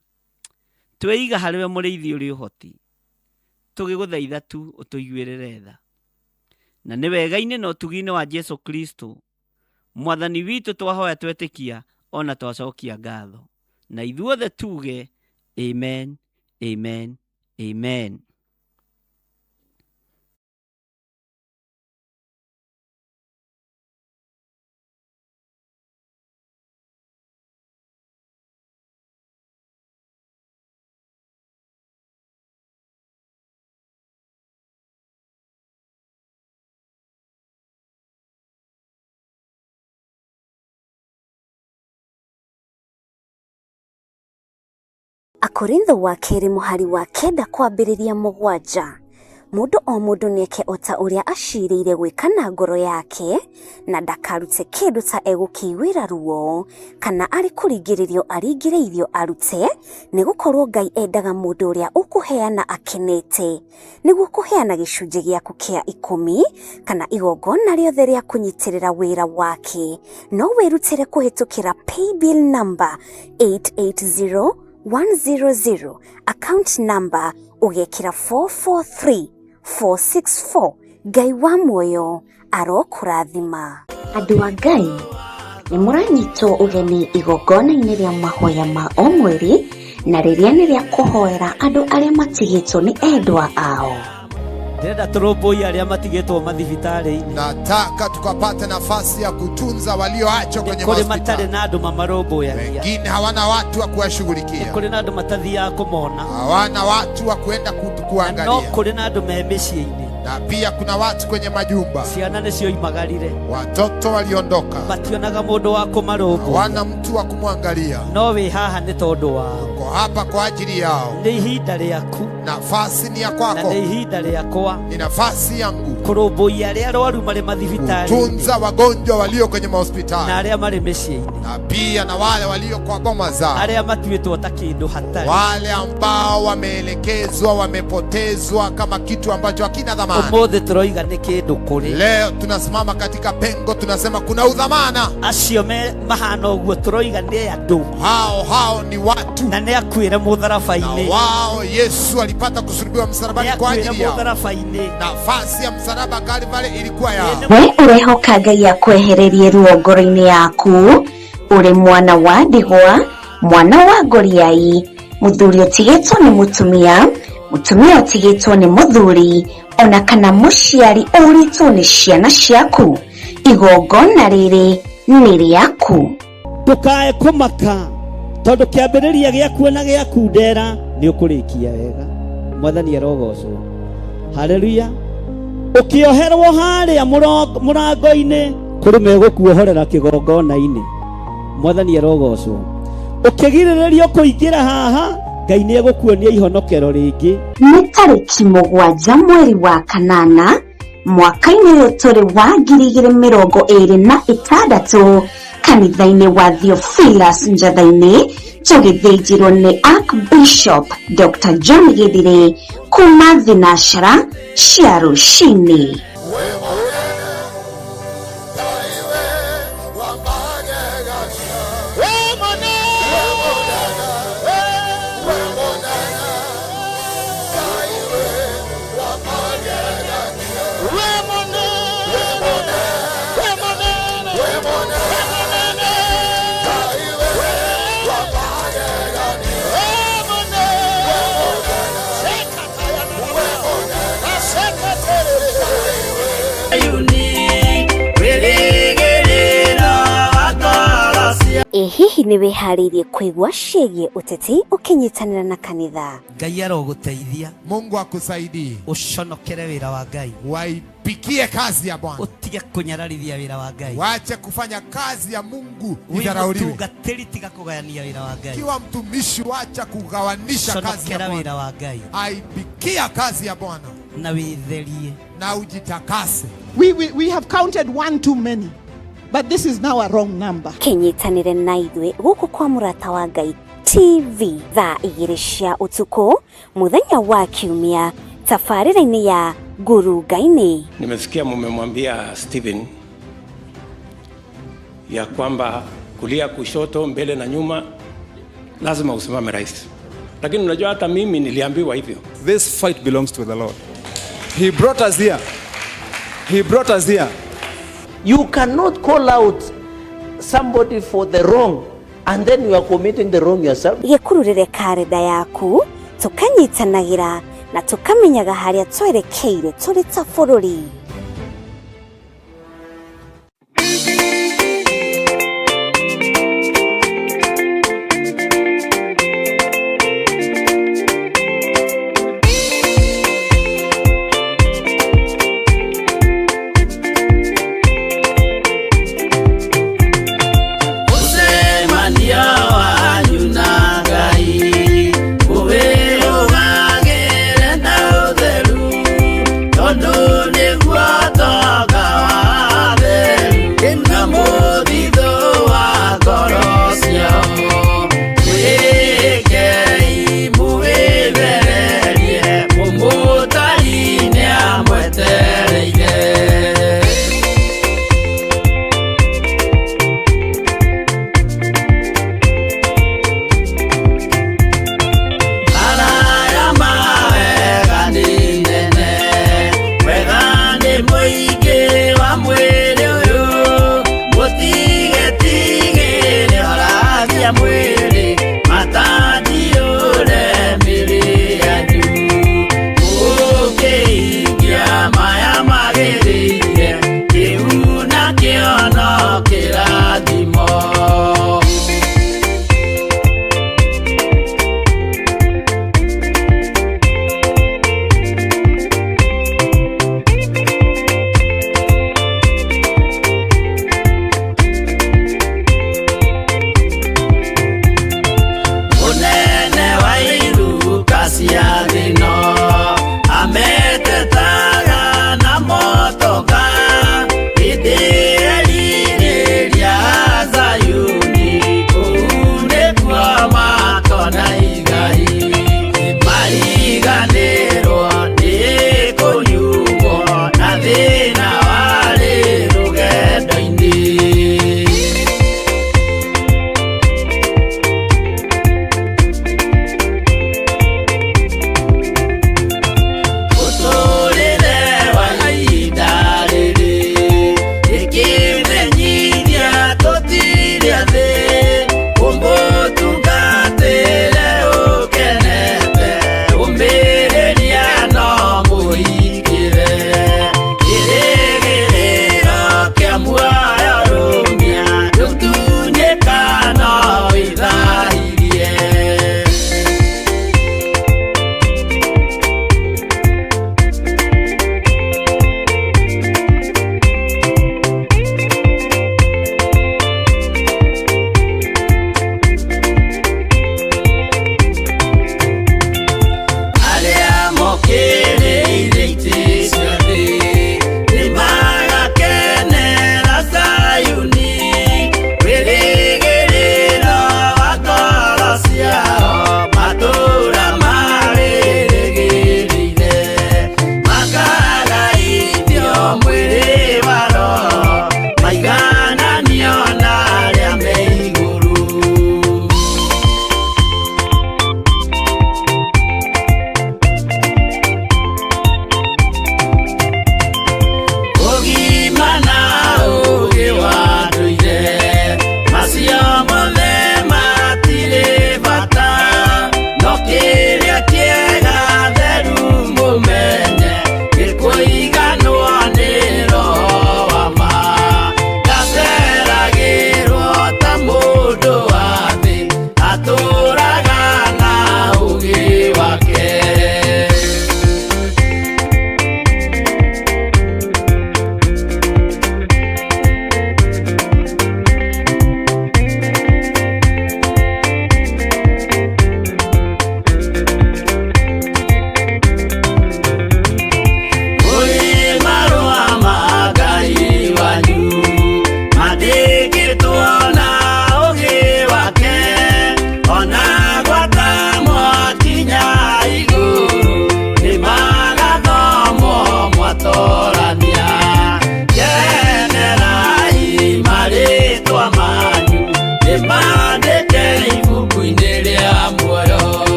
[SPEAKER 9] tweiga harĩwe mũrĩithi ũrĩ ũhoti. Tũgĩgũthaitha tu ũtũiguĩrĩre tha, na nĩ wega-inĩ na ũtugi-inĩ wa Jesu Kristo mwathani witũ twahoya twetĩkia ona twacokia ngatho, na ithuothe tuge amen, amen, amen.
[SPEAKER 1] Akorintho wa kerĩ mũhari wa 9 kwambĩrĩria 7. Mũndũ o mũndũ nĩeke ota ũrĩa acirĩire gwĩka na ngoro yake, na ndakarute kĩndũ ta egũkĩiguĩra ruo, kana arĩ kũringĩrĩrio aringĩrĩirio arute, nĩgũkorwo Ngai endaga mũndũ ũrĩa ũkũheana akenete, nĩguo kũheana gĩcunjĩ gĩaku kĩa 10 kana igongona rĩothe rĩa kũnyitĩrĩra wĩra wake. No wĩrutĩre kũhĩtũkĩra paybill number 880100, account number ugekĩra 443464. Ngai wa muoyo arokũrathima. Andũ a Ngai, nĩ mũranyitwo ũgeni igongona-inĩ rĩa mahoya ma o mweri, na rĩrĩa nĩ rĩa kũhoera andũ arĩa matigĩtwo nĩ endwa ao.
[SPEAKER 9] Ndĩrenda tũrũmbũiye arĩa matigĩtwo mathibitarĩ-inĩ.
[SPEAKER 3] Nataka tukapate nafasi ya kutunza walioachwa kwenye hospitali.
[SPEAKER 9] Matarĩ na andũ mamarũmbũyagia.
[SPEAKER 3] Wengine hawana watu wa kuwashughulikia.
[SPEAKER 9] Kũrĩ na andũ matathiaga kũmona.
[SPEAKER 3] Hawana watu wa kwenda kuangalia.
[SPEAKER 9] No kũrĩ na andũ me mĩciĩ-inĩ.
[SPEAKER 3] Na pia kuna watu kwenye majumba.
[SPEAKER 9] Ciana nĩcio imagarire.
[SPEAKER 3] Watoto waliondoka.
[SPEAKER 9] Mationaga mũndũ wa kũmarũmbũya.
[SPEAKER 3] Hawana mtu wa kumwangalia.
[SPEAKER 9] No wĩ haha nĩ tondũ wao.
[SPEAKER 3] Uko hapa kwa ajili yao.
[SPEAKER 9] Nĩ ihinda rĩaku.
[SPEAKER 3] Nafasi ni ya kwako.
[SPEAKER 9] Na nĩ ihinda rĩakwa.
[SPEAKER 3] Ni nafasi yangu.
[SPEAKER 9] Kũrũmbũiya arĩa arwaru marĩ mathibitarĩ.
[SPEAKER 3] Kutunza wagonjwa walio kwenye mahospitali.
[SPEAKER 9] Na arĩa marĩ mĩciĩ-inĩ.
[SPEAKER 3] Na pia na wale walio kwa boma zao.
[SPEAKER 9] Arĩa matuĩtwo ta kĩndũ hatarĩ.
[SPEAKER 3] Wale ambao wameelekezwa, wamepotezwa kama kitu ambacho hakina dhamana.
[SPEAKER 9] Ũmũthĩ tũroiga nĩ kĩndũ kũrĩ.
[SPEAKER 3] Leo tunasimama katika pengo, tunasema kuna udhamana.
[SPEAKER 9] Acio mahana ũguo tũroiga nĩ andũ.
[SPEAKER 3] Hao ni watu.
[SPEAKER 9] Na nĩ akuĩre mũtharaba-inĩ.
[SPEAKER 3] Na wao Yesu alipata kusulubiwa msalabani kwa ajili yao. Nafasi ya msalaba Kalvari ilikuwa yao.
[SPEAKER 1] We ũrehoka Ngai akwehererie ruo ngoro-inĩ yaku, ũrĩ mwana wa ndigwa, mwana wa ngoriai, mũthuri ũtigĩtwo nĩ mũtumia, mũtumia ũtigĩtwo nĩ mũthuri, ona kana mũciari ũritwo nĩ ciana ciaku. Igongona rĩrĩ nĩ rĩaku.
[SPEAKER 7] Ndũkae kũmaka, tondũ kĩambĩrĩria gĩaku na gĩaku ndera nĩ ũkũrĩkia wega. Mwathani arogocwo. Haleluya. Ukioherwo harĩa mũrango-inĩ, kũrĩ megũkuohorera kĩgongona-inĩ. Mwathani arogocwo. Ũkĩgirĩrĩrio kũingĩra haha, Ngai nĩ egũkuonia ihonokero rĩngĩ.
[SPEAKER 1] Nĩ tarĩki 7 mweri wa kanana, mwaka-inĩ ũyũ tũrĩ wa 2026, kanitha-inĩ wa Theophilus Njatha-inĩ, tũgĩthĩnjĩrwo nĩ Archbishop Dr. John Githire kuma thinashara cia rũcinĩ. hihi nĩ wĩharĩirie kũigua ciĩgiĩ ũteti ũkĩnyitanĩra na kanitha?
[SPEAKER 2] Ngai aroguteithia.
[SPEAKER 3] Mungu akusaidie.
[SPEAKER 2] Uconokere wĩra wa Ngai.
[SPEAKER 3] Waipikie kazi ya Bwana.
[SPEAKER 2] Utige kunyararithia wĩra wa Ngai.
[SPEAKER 3] Waache kufanya kazi ya Mungu idharauliwe.
[SPEAKER 2] Utungatĩri tiga kugayania wĩra wa Ngai.
[SPEAKER 3] Kiwa mtumishi waacha kugawanisha kazi ya Bwana.
[SPEAKER 2] Wĩra wa Ngai.
[SPEAKER 3] Aipikia kazi ya Bwana.
[SPEAKER 2] Na wĩtherie.
[SPEAKER 3] Na ujitakase.
[SPEAKER 4] We have counted one too many. But this is now a wrong number.
[SPEAKER 1] Kenyitanire na ithuĩ gũkũ kwa Mũrata wa Ngai TV thaa 2 cia utuku muthenya wa Kiumia tabarĩra-inĩ ya Ngurunga-inĩ.
[SPEAKER 5] Nimesikia mumemwambia Stephen ya kwamba kulia, kushoto, mbele na nyuma lazima usimame rais. Lakini unajua hata mimi niliambiwa hivyo.
[SPEAKER 6] This fight belongs to the Lord. He brought us here. He brought us here.
[SPEAKER 7] You cannot call out somebody for the wrong and then you are committing the wrong yourself.
[SPEAKER 1] Gĩkururĩre karenda yaku tukanyitanagĩra na tukamenyaga harĩa twerekeire tũrĩ ta bũrũri.
[SPEAKER 8] Negua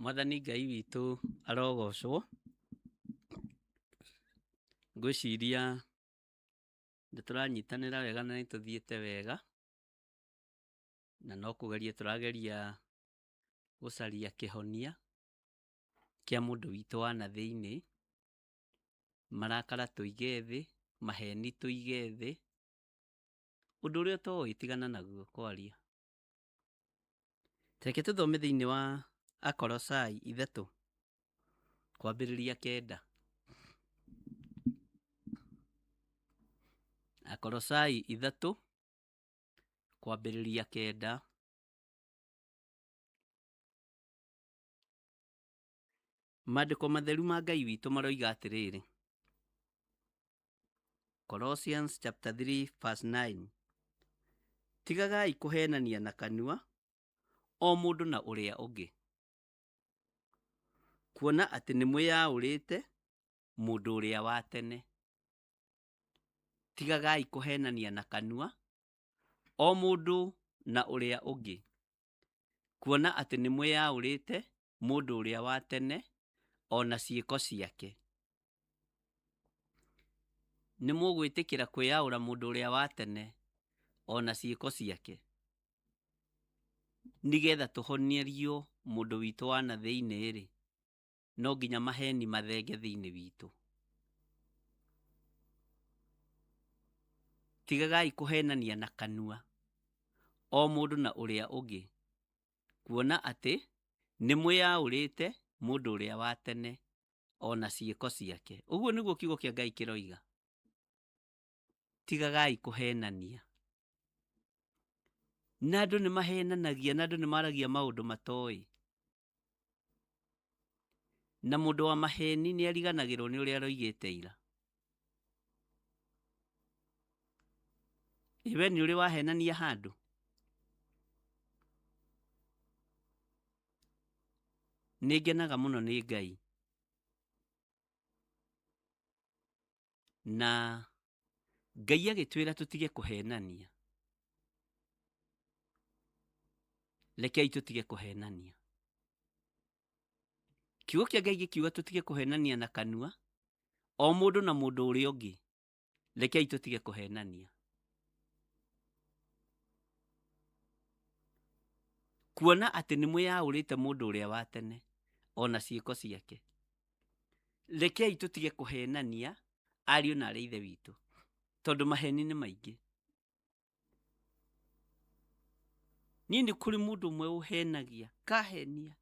[SPEAKER 9] Mwathani Ngai witũ arogocwo. Ngwĩciria nĩtũranyitanĩra wega na nĩtũthiĩte wega, na no kũgeria tũrageria gũcaria kĩhonia kĩa mũndũ witũ wa na thĩinĩ. Marakara tũige thĩ, maheni tũige thĩ, ũndũ ũrĩa tũĩ tigana naguo kwaria. Reke tũthome thĩinĩ wa Akolosai 3 kwambĩrĩria 9. Akolosai 3 kwambĩrĩria 9. Maandĩko matheru ma Ngai witũ maroiga atĩrĩrĩ. Colossians chapter 3 verse 9. Tigagai kũhenania na kanua o mũndũ na ũrĩa ũngĩ, kuona atĩ nĩmwĩyaũrĩte mũndũ ũrĩa wa tene. Tigagai kũhenania na kanua o mũndũ na ũrĩa ũngĩ, kuona atĩ nĩmwĩyaũrĩte mũndũ ũrĩa wa tene ona ciĩko ciake. Nĩmũgwĩtĩkĩra kwĩyaũra mũndũ ũrĩa wa tene ona ciĩko ciake, nĩgetha tũhonierio mũndũ witũ wa na thĩinĩ rĩ, no nginya maheni mathenge thĩinĩ witũ. Tigagai kũhenania na kanua o mũndũ na ũrĩa ũngĩ, kuona atĩ nĩmwĩyaũrĩte mũndũ ũrĩa wa tene ona ciĩko ciake. Ũguo nĩguo kiugo kĩa Ngai kĩroiga. Tigagai kũhenania. Na andũ nĩmahenanagia, na andũ nĩmaragia maũndũ matoĩ. Na mũndũ wa maheni nĩariganagĩrwo nĩ ũrĩa aroigĩte ira. Iwe nĩ ũrĩ wahenania handũ? Nĩngenaga mũno nĩ Ngai. Na Ngai agĩtwĩra tũtige kũhenania. Rekei tũtige kũhenania. Kiugo kĩa Ngai gĩkiuga tũtige kũhenania na kanua o mũndũ na mũndũ ũrĩa ũngĩ. Rekei tũtige kũhenania. Kuona atĩ nĩmwĩyaũrĩte mũndũ ũrĩa wa tene ona ciĩko ciake. Rekei tũtige kũhenania ariũ na arĩ ithe witũ, tondũ maheni nĩ maingĩ. Niĩ nĩ kũrĩ mũndũ ũmwe ũhenagia, kahenia,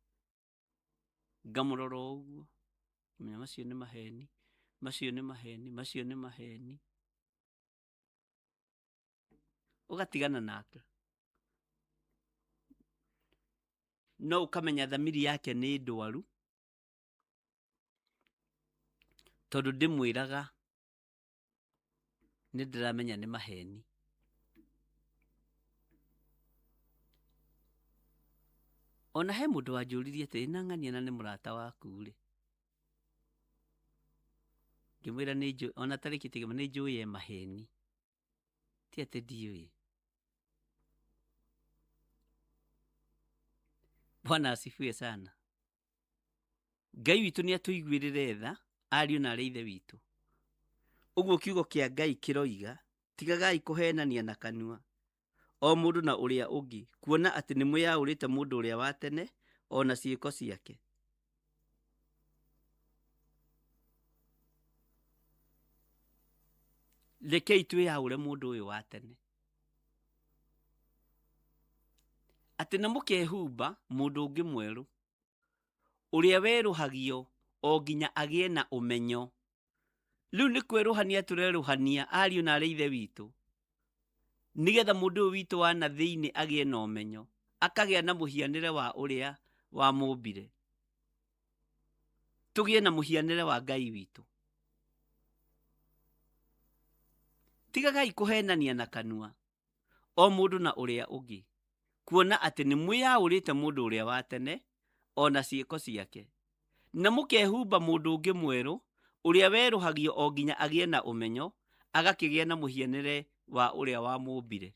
[SPEAKER 9] ngamũrora ũguo, menya macio nĩ maheni, macio nĩ maheni, macio nĩ maheni. Ũgatigana nake. No ũkamenya thamiri yake nĩ ndwaru, tondũ ndĩmwĩraga nĩndĩramenya nĩ maheni. Ona he mũndũ wanjũririe atĩ na ng'ania na nĩ mũrata waku rĩ. Ngĩmwĩra ona tarĩki tigema nĩ njũĩ ye maheni, ti atĩ ndiũĩ. Bwana asifiwe sana. Ngai witũ nĩ atũiguĩrĩre tha ariũ na arĩ ithe witũ. Ũguo kiugo kĩa Ngai kĩroiga, tigagai kũhenania na kanua o mũndũ na ũrĩa ũngĩ, kuona atĩ nĩmwĩyaũrĩte mũndũ ũrĩa wa tene ona ciĩko ciake. Rekei twĩyaũre mũndũ ũyũ wa tene. Atĩ na mũkehumba mũndũ ũngĩ mwerũ, ũrĩa werũhagio o nginya agĩe na ũmenyo. Rĩu nĩ kwĩrũhania tũrerũhania ariũ na arĩ ithe witũ, nĩgetha mũndũ ũyũ witũ wa na thĩinĩ agĩe na ũmenyo, akagĩa na mũhianĩre wa ũrĩa wa mũmbire. Tũgĩe na mũhianĩre wa Ngai witũ. Tigagai kũhenania na kanua o mũndũ na ũrĩa ũngĩ, kuona atĩ nĩmwĩyaũrĩte mũndũ ũrĩa wa tene ona ciĩko ciake. Na mũkehumba mũndũ ũngĩ mwerũ, ũrĩa werũhagio o nginya agĩe na ũmenyo, agakĩgĩa na mũhianĩre wa ũrĩa wa mũmbire.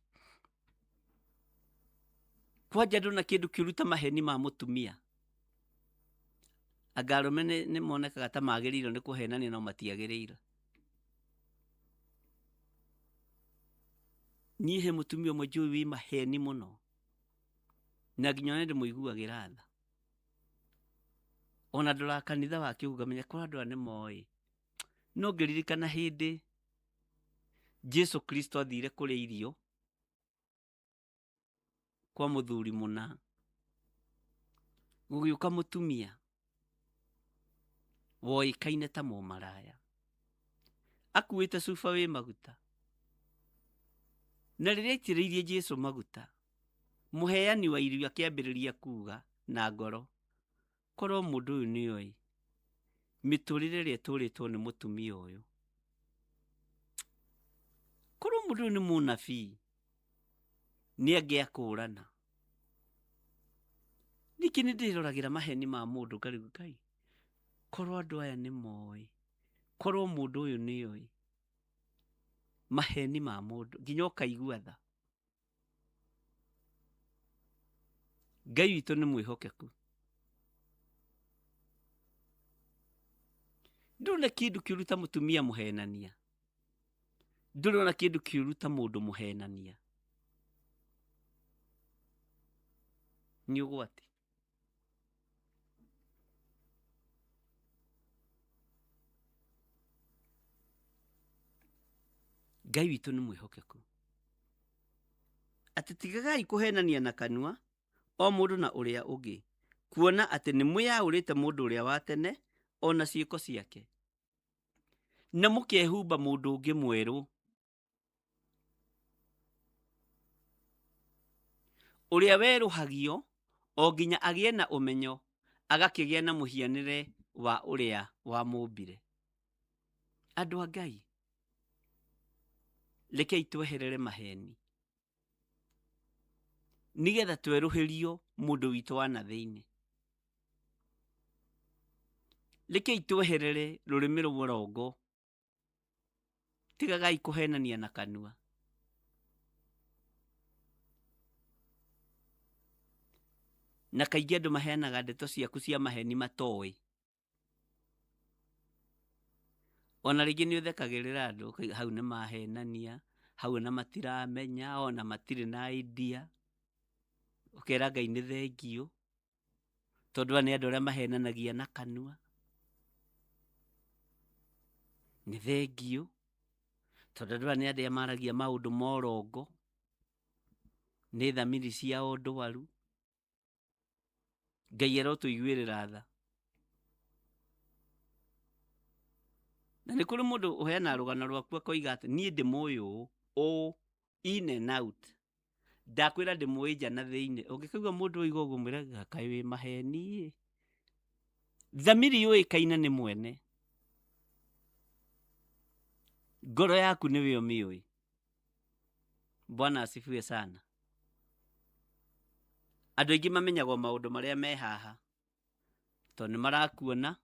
[SPEAKER 9] Kwanja ndona kĩndũ kĩũru ta maheni ma mũtumia. Angarume nĩ monekaga ta magĩrĩirwo nĩ kũhenania no matiagĩrĩirwo. Niĩ he mũtumia ũmwe njũĩ wĩ maheni mũno, na nginya ona ndĩmũiguagĩra tha. Ona ndora kanitha wake ugamenya kwa andũ aya nĩmoĩ. No ngĩririkana hĩndĩ Jesu Kristo athire kũrĩa irio kwa mũthuri mũna, gũgĩũka mũtumia woĩkaine ta mũmaraya, akuĩte cuba wĩ maguta, na rĩrĩa aitĩrĩirie Jesu maguta, mũheani wa irio akĩambĩrĩria kuuga na ngoro, korwo mũndũ ũyũ nĩoĩ mĩtũrĩre ĩrĩa ĩtũrĩtwo nĩ mũtumia ũyũ, korwo mũndũ ũyũ nĩ mũnabii nĩ angĩakũrana. Ningĩ nĩ ndĩroragĩra maheni ma mũndũ ngarigwo Ngai, korwo andũ aya nĩmoĩ, korwo mũndũ ũyũ nĩoĩ maheni ma mũndũ, nginya ũkaigua tha. Ngai witũ nĩ mwĩhokeku. Ndũrĩ na kĩndũ kĩũru ta mũtumia mũhenania, ndũrĩ na kĩndũ kĩũru ta mũndũ mũhenania. Nĩ ũgwati. Ngai witũ nĩ mwĩhokeku. Atĩ tigagai kũhenania na kanua o mũndũ na ũrĩa ũngĩ, kuona atĩ nĩ mwĩyaũrĩte mũndũ ũrĩa wa tene ona ciĩko ciake, na mũkehumba mũndũ ũngĩ mwerũ, ũrĩa werũhagio o nginya agĩe na ũmenyo, agakĩgĩa na mũhianĩre wa ũrĩa wamũmbire. Andũ a Ngai, rekei tweherere maheni, nigetha twerũhĩrio mũndũ witũ wa na thĩinĩ. Rekei tweherere rũrĩmĩ rũrongo, tigagai kũhenania na kanua. Na kaingĩ andũ maheanaga ndeto ciaku cia maheni matoĩ. Ona rĩngĩ nĩ ũthekagĩrĩra andũ, hau nĩ mahenania, hau ona matiramenya, ona matirĩ na idea. Ũkera Ngai nĩ thengio, tondũ aya nĩ andũ arĩa mahenanagia na kanua. Nĩ thengio, tondũ andũ aya nĩ andũ arĩa maragia maũndũ morongo, nĩ thamiri ciao ndwaru. Ngai arotũiguĩrĩra tha. Na nĩ kũrĩ mũndũ ũheana rũgano rwaku akoiga atĩ niĩ ndĩmũĩ ũũ in and out, ndakwĩra ndĩmũĩ nja na thĩinĩ. Ũngĩkaigua mũndũ ũiga ũguo mwĩre kaĩ wĩ maheni. Thamiri yũĩkaine nĩ mwene, ngoro yaku nĩwe ũmĩũĩ. Bwana asifiwe sana. Andũ aingĩ mamenyagwo maũndũ marĩa me haha, tondũ nĩ marakuona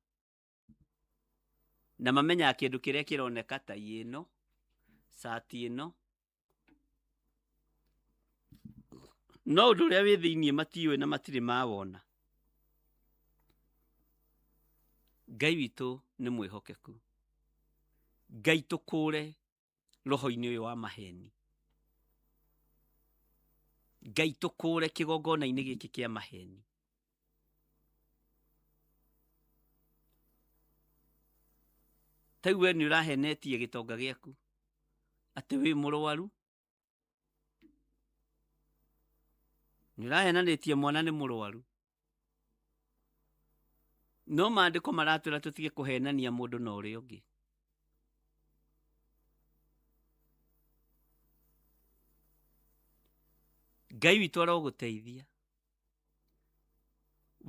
[SPEAKER 9] na mamenyaga kĩndũ kĩrĩa kĩroneka ta ĩno, sati ĩno, no ũndũ ũrĩa wĩ thĩinĩ matiũĩ na matirĩ mawona. Ngai witũ nĩ mwĩhokeku. Ngai tũkũre roho-inĩ ũyũ wa maheni. Ngai tũkũre kĩgongona-inĩ gĩkĩ kĩa maheni. Tau we nĩ ũrahenetie gĩtonga gĩaku atĩ wĩ mũrwaru, nĩ ũrahenanĩtie mwana nĩ mũrwaru. No maandĩko maratwĩra tũtige kũhenania mũndũ na ũrĩa ũngĩ. Ngai witũ arogũteithia.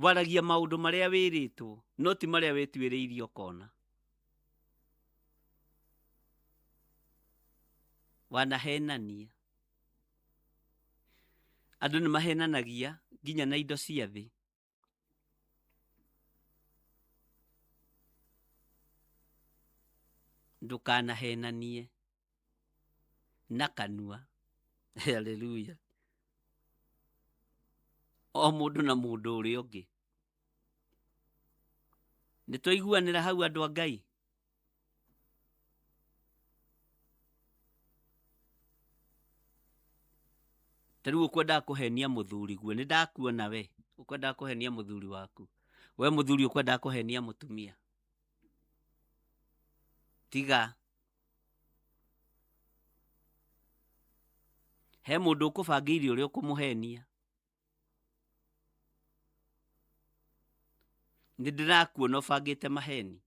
[SPEAKER 9] Waragia maũndũ marĩa wĩrĩtwo, no ti marĩa wĩtuĩrĩirie ũkona. Wanahenania. Andũ nĩ mahenanagia nginya na indo cia thĩ. Ndũkanahenanie na kanua. Haleluya. O mũndũ na mũndũ ũrĩa ũngĩ. nĩ twaiguanĩra hau andũ a Ngai? Tarĩu ũkwendaga kũhenia mũthuri guo, nĩ ndakuona we ũkwendaga kũhenia mũthuri waku, we mũthuri ũkwendaga kũhenia mũtumia. Tiga he mũndũ ũkũbangĩire ũrĩa ũkũmũhenia. Nĩ ndĩrakuona ũbangĩte maheni.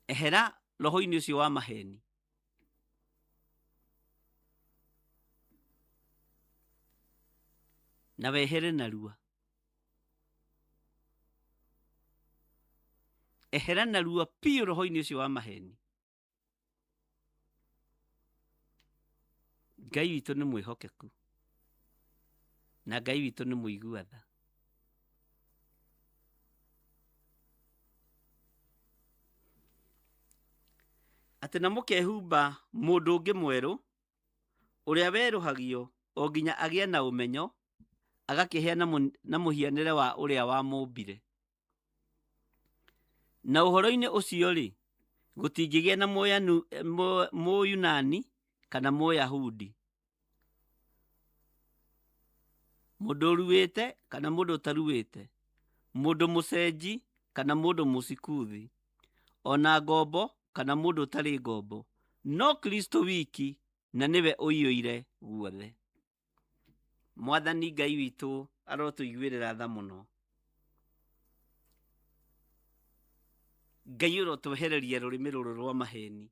[SPEAKER 9] Ehera roho-inĩ ũcio wa maheni. Na wehere narua. Ehera narua piũ roho-inĩ ũcio wa maheni. Ngai witũ nĩ mwĩhokeku. Na Ngai witũ nĩ mũigua tha. Atĩ na mũkehumba mũndũ ũngĩ mwerũ ũrĩa werũhagio o nginya agĩe na ũmenyo, agakĩhea na mũhianĩre wa ũrĩa wamũmbire. Na ũhoro-inĩ ũcio-rĩ, gũtingĩgĩa na Mũyunani kana Mũyahudi, mũndũ ũruĩte kana mũndũ ũtaruĩte, mũndũ mũcenji kana mũndũ mũcikuthi, ona ngombo kana mũndũ ũtarĩ ngombo, no Kristo wiki, na nĩwe ũiyũire guothe. Mwathani Ngai witũ arotũiguĩrĩra tha mũno. Ngai ũrotwehereria rũrĩmĩ rũrũ rwa maheni,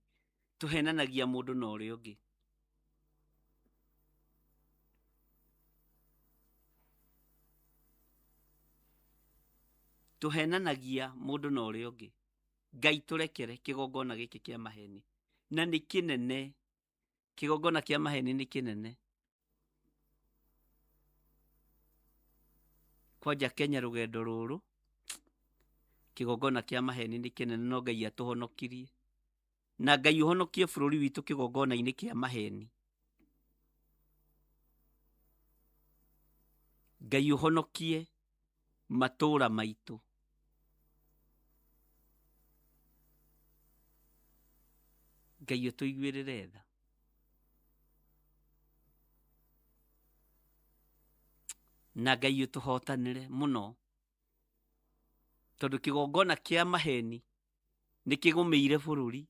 [SPEAKER 9] tũhenanagia mũndũ na ũrĩa ũngĩ. Tũhenanagia mũndũ na ũrĩa ũngĩ. Ngai tũrekere kĩgongona gĩkĩ kĩa maheni. Na nĩ kĩnene. Kĩgongona kĩa maheni nĩ kĩnene. Kwanja Kenya rũgendo rũrũ, kĩgongona kĩa maheni nĩ kĩnene, no Ngai atũhonokirie. Na Ngai ũhonokie bũrũri witũ kĩgongona-inĩ kĩa maheni. Ngai ũhonokie matũũra maitũ. Ngai ũtũiguĩrĩre tha. Na Ngai ũtũhotanĩre mũno, tondũ kĩgongona kĩa maheni nĩ kĩgũmĩire bũrũri.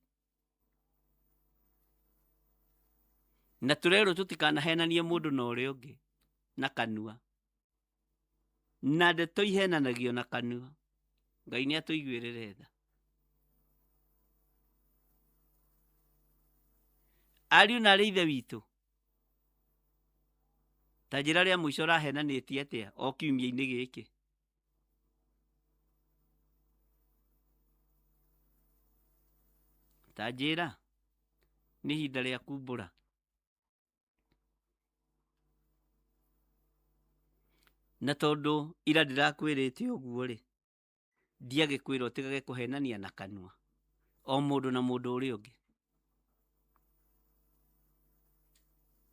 [SPEAKER 9] Na tũrerwo tũtikanahenanie mũndũ na ũrĩa ũngĩ na kanua. Na ndeto ihenanagio na kanua. Ngai nĩ atũiguĩrĩre tha. Ariũ na arĩ ithe witũ, ta njĩra rĩa mũico rahenanĩtie atĩa o kiumia-inĩ gĩkĩ? Ta njĩra nĩ ihinda rĩa kumbũra. Na tondũ ira ndĩrakwĩrĩte ũguo-rĩ, ndiagĩkwĩra ũtigage kũhenania na kanua o mũndũ na mũndũ ũrĩa ũngĩ.